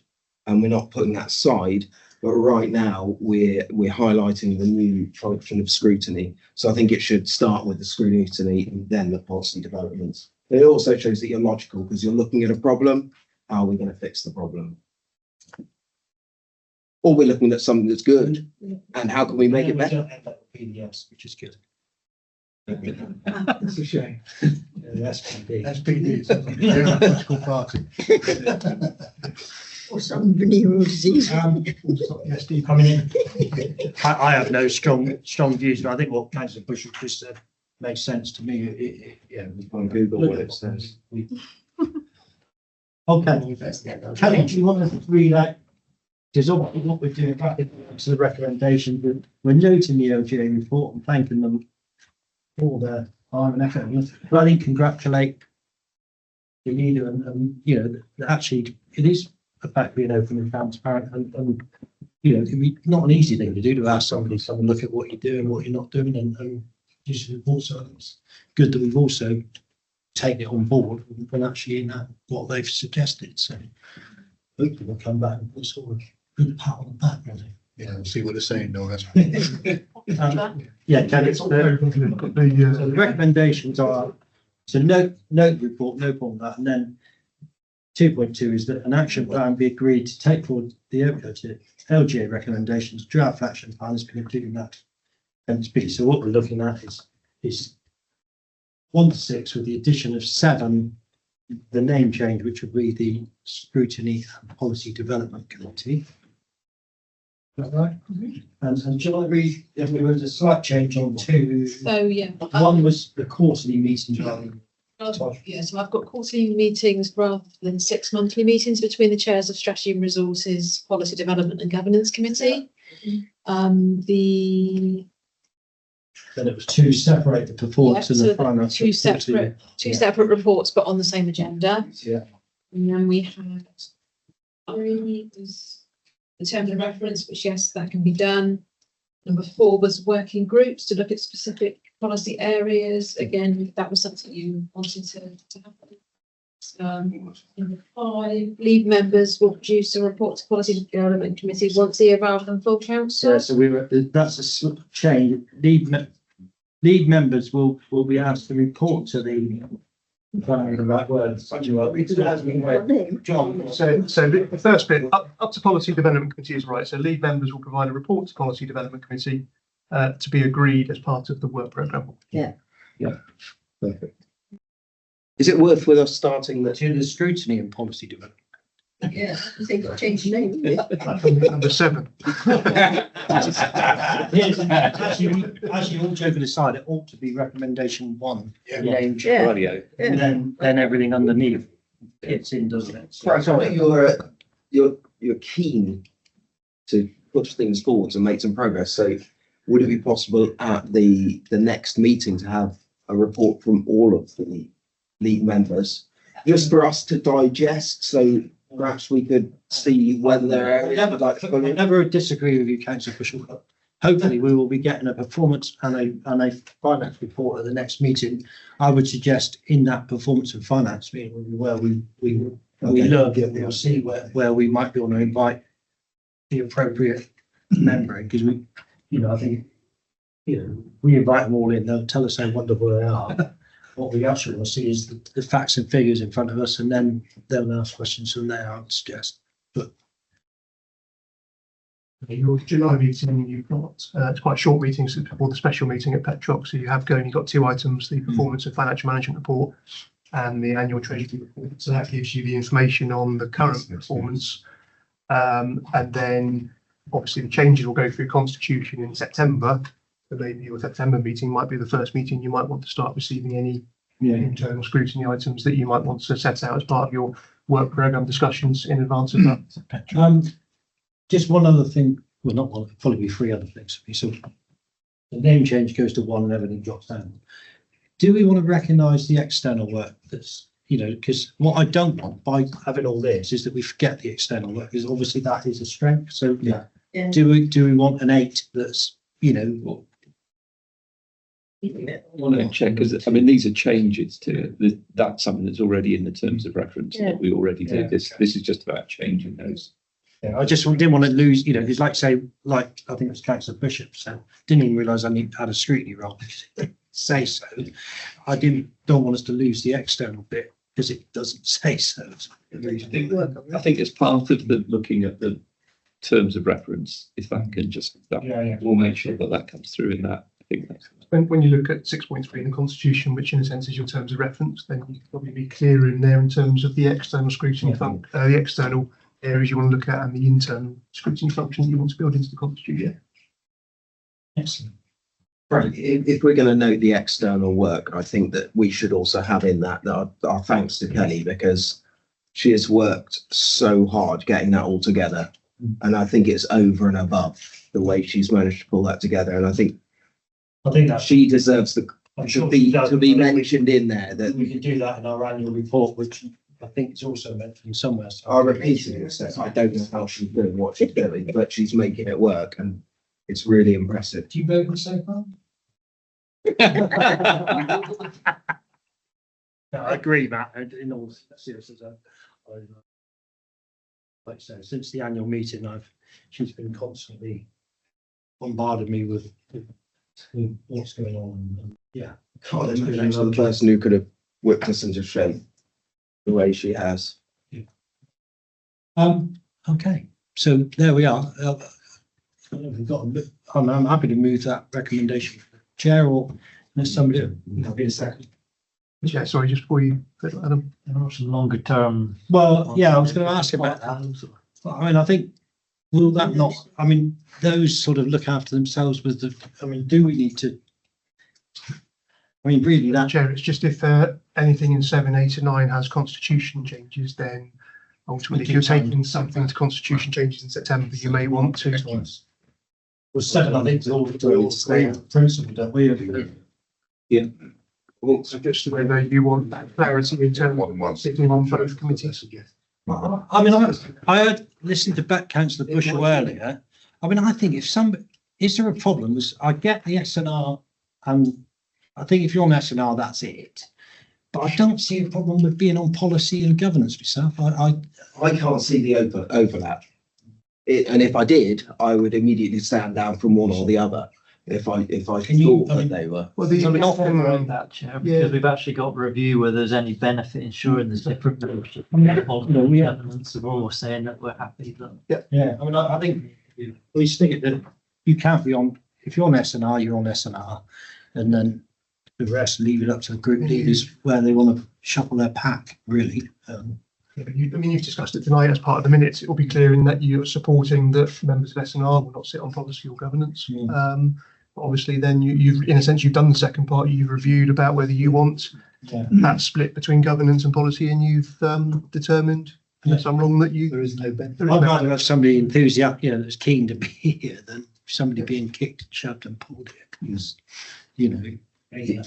and we're not putting that aside. But right now we're highlighting the new function of scrutiny. So I think it should start with the scrutiny and then the policy developments. It also shows that you're logical because you're looking at a problem. How are we going to fix the problem? Or we're looking at something that's good and how can we make it better? PDS, which is good. It's a shame. SPD. SPD is a political party. Or some venereal disease. Yes, Steve. I mean, I have no strong views, but I think what Councillor Bush just said makes sense to me. Yeah, On Google what it says. Okay. Kelly, do you want to read out? Because what we're doing back to the recommendation, we're noting the OGA report and thanking them for their time and effort. But I think congratulate the leader and you know, actually it is about being open and transparent and you know, it can be not an easy thing to do to ask somebody to come and look at what you're doing, what you're not doing and usually also it's good that we've also taken it on board and actually in that what they've suggested. So hopefully we'll come back and put sort of good pat on the back, really. Yeah, we'll see what they're saying, no, that's. Yeah, Kelly, so the recommendations are, so note report, no problem with that, and then 2.2 is that an action plan be agreed to take forward the LGA recommendations, draft action plan has been included in that. So what we're looking at is 1 to 6 with the addition of 7, the name change, which would be the Scrutiny and Policy Development Committee. Is that right? And shall I read, if there was a slight change on 2. So, yeah. One was the quarterly meetings. Yeah, so I've got quarterly meetings rather than 6 monthly meetings between the chairs of Strategy and Resources, Policy Development and Governance Committee. Then it was 2 separated performance Yeah, and so the finance. two separate reports, but on the same agenda. Yeah. And then we had 3 was the terms of reference, which yes, that can be done. Number 4 was working groups to look at specific policy areas. Again, that was something you wanted to happen. Number 5, lead members will produce a report to Policy Development Committee once a year rather than full council. Yeah, so that's a change. lead members will be asked to report to the, finding the right words. John. So the first bit, up to policy development committee is right. So lead members will provide a report to policy development committee to be agreed as part of the work programme. Perfect. Is it worth with us starting that? To the scrutiny and policy development. Yeah, I think I've changed the name. Number 7. Actually, all joking aside, it ought to be recommendation 1. Name change. Yeah. Radio. And then everything underneath it's in, doesn't it? So you're keen to push things forwards and make some progress. So would it be possible at the next meeting to have a report from all of the lead members, just for us to digest? So perhaps we could see whether there are. I never disagree with you, Councillor Bushell. But hopefully, we will be getting a performance and a finance report at the next meeting. I would suggest in that performance and finance meeting where we look and we'll see where we might be able to invite the appropriate member, because we, I think, we invite them all in. They'll tell us how wonderful they are. What we actually want to see is the facts and figures in front of us, and then they'll ask questions from there, I would suggest. But Your July meeting, you've got, it's quite a short meeting before the special meeting at Petrock. So you've got 2 items, the performance and financial management report and the annual treasury report. So that gives you the information on the current performance. And then obviously the changes will go through constitution in September. So maybe your September meeting might be the first meeting you might want to start receiving any internal scrutiny items that you might want to set out as part of your work programme discussions in advance of that. just one other thing, well, not one, probably be 3 other things. So the name change goes to 1 and everything drops down. Do we want to recognise the external work that's, because what I don't want by having all this is that we forget the external work, because obviously that is a strength. So do we want an 8 that's, I want to check, because I mean, these are changes to it. That's something that's already in the terms of reference that we already do. This is just about changing those. Yeah, I just didn't want to lose, it's like I think it was Councillor Bishop said, didn't even realise I had a scrutiny role because it didn't say so. I don't want us to lose the external bit because it doesn't say so. I think as part of the looking at the terms of reference, if that can just, we'll make sure that comes through in that. I think that's. When you look at 6.3 in the constitution, which in a sense is your terms of reference, then you can probably be clearer in there in terms of the external scrutiny the external areas you want to look at and the internal scrutiny function you want to build into the constitution. Excellent. Right. If we're going to note the external work, I think that we should also have in that our thanks to Kelly, because she has worked so hard getting that all together. And I think it's over and above the way she's managed to pull that together. And I think that she deserves to be mentioned in there. That we can do that in our annual report, which I think is also mentioned somewhere. So I repeated it. I don't know how she's doing what she's doing, but she's making it work, and it's really impressive. Do you vote with so far? No, I agree, Matt. In all seriousness, like I say, since the annual meeting, she's been constantly bombarding me with what's going on. And, Can't imagine another person who could have whipped us into shape the way she has. Okay, so there we are. I'm happy to move that recommendation, Chair, or there's somebody. Be a second. Yeah, sorry, just before you put Adam. Some longer term. Well, I was going to ask about that. I mean, I think, will that not, those sort of look after themselves with do we need to? Really that. Chair, it's just if anything in 7, 8 and 9 has constitution changes, then ultimately if you're taking something to constitution changes in September, you may want to. Well, 7, I think, is all the principle, don't we? Yeah. Well, so just whether you want that clarity in terms of sitting on both committees. I heard listening to Councillor Bushell earlier. I think is there a problem? I get the SNR, and I think if you're on SNR, that's it. But I don't see a problem with being on policy and governance myself. I can't see the overlap. And if I did, I would immediately stand down from one or the other. if I Can you- thought that they were. Well, the, So we often, separate that, Chair, because we've actually got a review where there's any benefit ensuring there's different membership. We have elements of all saying that we're happy that. Yeah, I mean, I think we stick it that you can't be on, if you're on SNR, you're on SNR. And then the rest, leave it up to the group leaders where they want to shuffle their pack, really. yeah, but I mean, you've discussed it tonight as part of the minutes. It will be clear in that you're supporting that members of SNR will not sit on policy or governance. But obviously, then you've, in a sense, you've done the second part. You've reviewed about whether you want that split between governance and policy, and you've determined, unless I'm wrong, that you. There is no benefit. I'd rather have somebody enthusiastic, that's keen to be here than somebody being kicked, shoved and pulled here, because,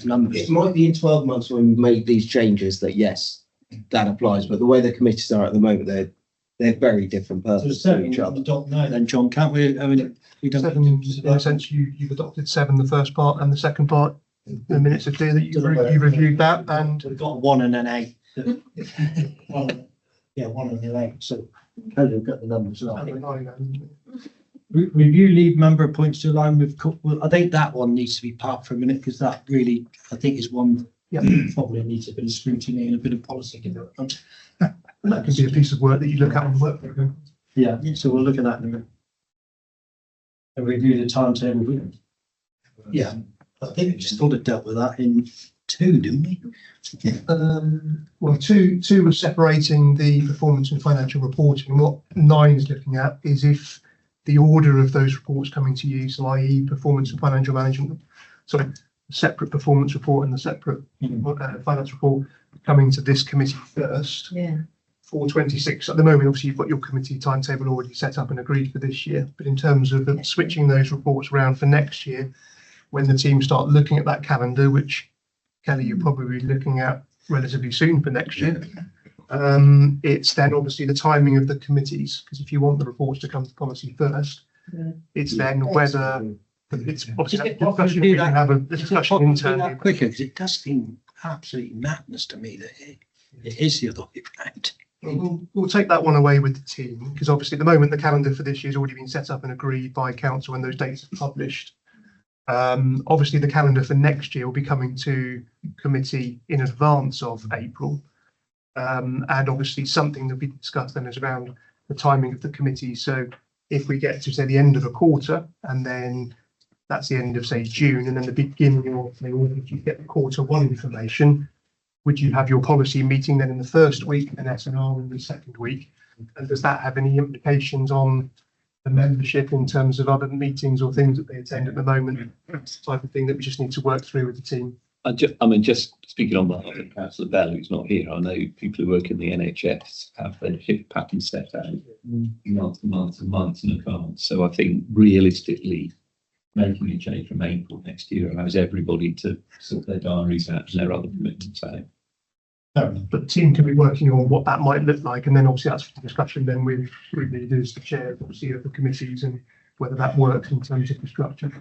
numbers. It might be in 12 months when we've made these changes that yes, that applies. But the way the committees are at the moment, they're very different purposes to each other. Don't know then, John, can't we? I mean, we don't. Seven, in a sense, you've adopted 7, the first part, and the second part, the minutes are clear that you've reviewed that, and We've got 1 and an 8. One, yeah, 1 and an 8, so we've got the numbers right. Review lead member appoints to align with, well, I think that one needs to be parked for a minute, because that really, I think, is one probably needs a bit of scrutiny and a bit of policy development. that can be a piece of work that you look at on the work programme. Yeah, so we'll look at that in a minute. And review the timetable. Yeah, I think we just sort of dealt with that in 2, didn't we? Well, two was separating the performance and financial reporting. And what 9 is looking at is if the order of those reports coming to you, so i.e. performance and financial management, sorry, separate performance report and the separate finance report coming to this committee first. Yeah. For 26, at the moment, obviously you've got your committee timetable already set up and agreed for this year. But in terms of switching those reports around for next year, when the team start looking at that calendar, which Kelly, you're probably looking at relatively soon for next year. It's then obviously the timing of the committees, because if you want the reports to come to policy first, it's then whether it's obviously that discussion, we can have a discussion internally. Quicker, because it does seem absolutely madness to me that it is the other way around. We'll take that one away with the team, because obviously at the moment the calendar for this year has already been set up and agreed by council and those dates are published. Obviously the calendar for next year will be coming to committee in advance of April. And obviously something that we discussed then is around the timing of the committee. So if we get to say the end of a quarter, and then that's the end of say June, and then the beginning of May, if you get the Q1 information, would you have your policy meeting then in the first week and SNR in the second week? And does that have any implications on the membership in terms of other meetings or things that they attend at the moment? That's the type of thing that we just need to work through with the team. Just speaking on behalf of Councillor Bell, who's not here, I know people who work in the NHS have their shift pattern set out months and months and months in advance. So I think realistically, making a change from April next year allows everybody to sort their diaries out and their other commitments out. But the team can be working on what that might look like, and then obviously that's the discussion then with group leaders, the chair, obviously of the committees, and whether that works in terms of the structure.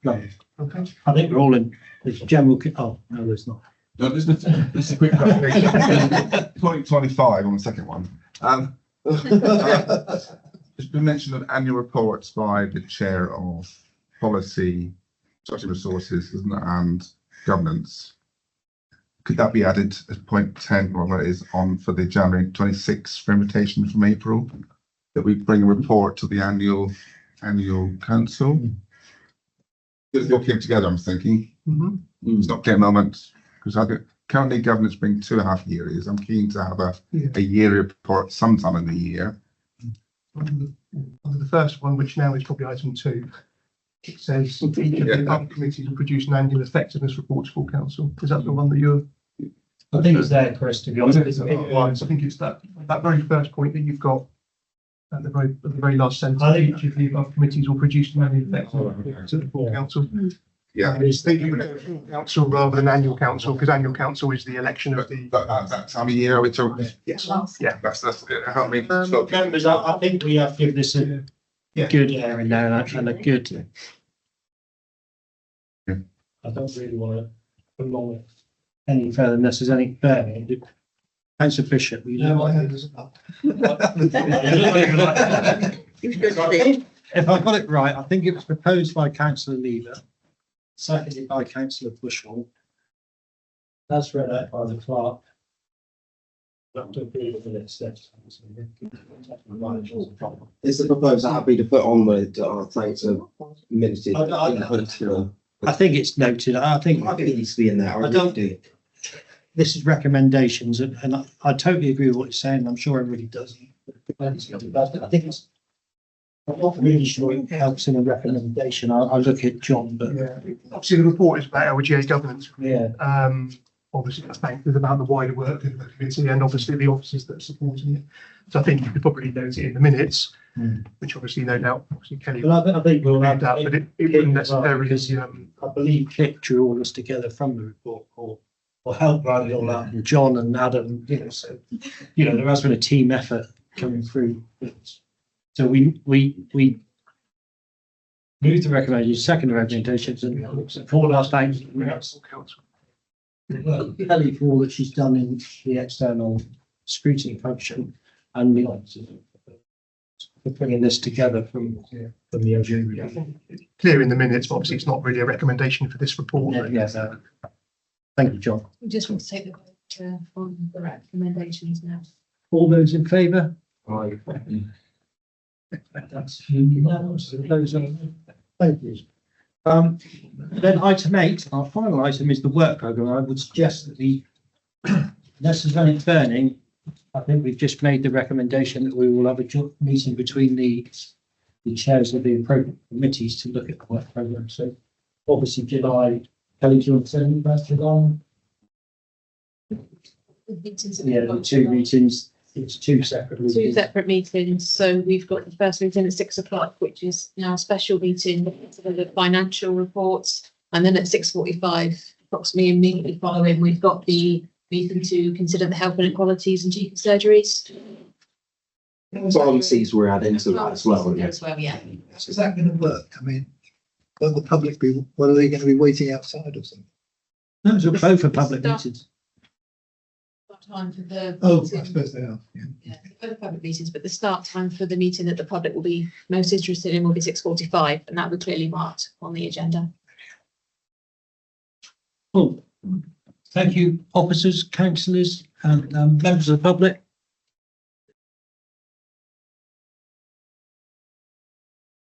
No, Okay. I think we're all in this general, oh, no, there's not. No, this is a quick clarification. Point 25 on the second one. It's been mentioned of annual reports by the chair of policy, social resources, isn't it, and governance. Could that be added as point 10, whatever it is, on for the January 26th invitation from April, that we bring a report to the annual council? Just all came together, I'm thinking. It's not clear moment, because currently governance bring 2.5 years. I'm keen to have a year report sometime in the year. Under the first one, which now is probably item 2, it says each of the above committees will produce an annual effectiveness report to full council. Is that the one that you're? I think it's there, Chris, to be honest. I think it's that very first point that you've got at the very last sentence. I think- Each of the above committees will produce an annual effectiveness report to the full council. Yeah. It's thinking of full council rather than annual council, because annual council is the election of the. That time of year, we talk. Yes. Yeah, that's it. Help me. Members, I think we have to give this a good airing now and a good. I don't really want to prolong it any further unless there's any further. Councillor Bishop, you know. He was good at it. if I got it right, I think it was proposed by councillor Lever, seconded by councillor Bushell. That's read out by the clerk. Not to agree with the next steps. Is the proposal happy to put on with our thanks of minuted input? I think it's noted. I think I think it needs to be in there. I don't do. This is recommendations, and I totally agree with what you're saying. I'm sure everybody does. I think it's. I'm not really sure it helps in a recommendation. I'll look at John, but Yeah, obviously the report is about LGA governance. yeah. Obviously, I think it's about the wider work of the committee and obviously the officers that are supporting it. So I think you could probably note it in the minutes, which obviously no doubt, obviously Kelly. Well, I think we'll have that, but it wouldn't necessarily. because I believe Click drew all this together from the report, or helped write it all out, and John and Adam, so, there has been a team effort coming through. So we move the recommendation, second recommendations, and support our thanks. Kelly for all that she's done in the external scrutiny function and the officers for bringing this together from the LGA. Clear in the minutes, but obviously it's not really a recommendation for this report. Yes. Thank you, John. We just want to take the vote on the recommendations now. All those in favour? That's unanimous. Those are, thank you. Then item 8, our final item is the work programme. I would suggest that unless there's anything burning, I think we've just made the recommendation that we will have a joint meeting between the chairs of the appropriate committees to look at the work programme. So obviously July, Kelly, do you want to say anything about July? The 2 meetings, it's 2 separate meetings. 2 separate meetings. So we've got the first meeting at 6 o'clock, which is now a special meeting for the financial reports. And then at 6:45, approximately immediately following, we've got the meeting to consider the health inequalities and GP surgeries. Policies we're adding to that as well. As well, yeah. Is that going to work? I mean, will the public be, what are they going to be waiting outside or something? No, so both are public meetings. Time for the. Oh, I meeting. suppose they are. Yeah. Yeah, both public meetings, but the start time for the meeting that the public will be most interested in will be 6:45, and that will be clearly marked on the agenda. Cool. Thank you, officers, councillors, and members of the public.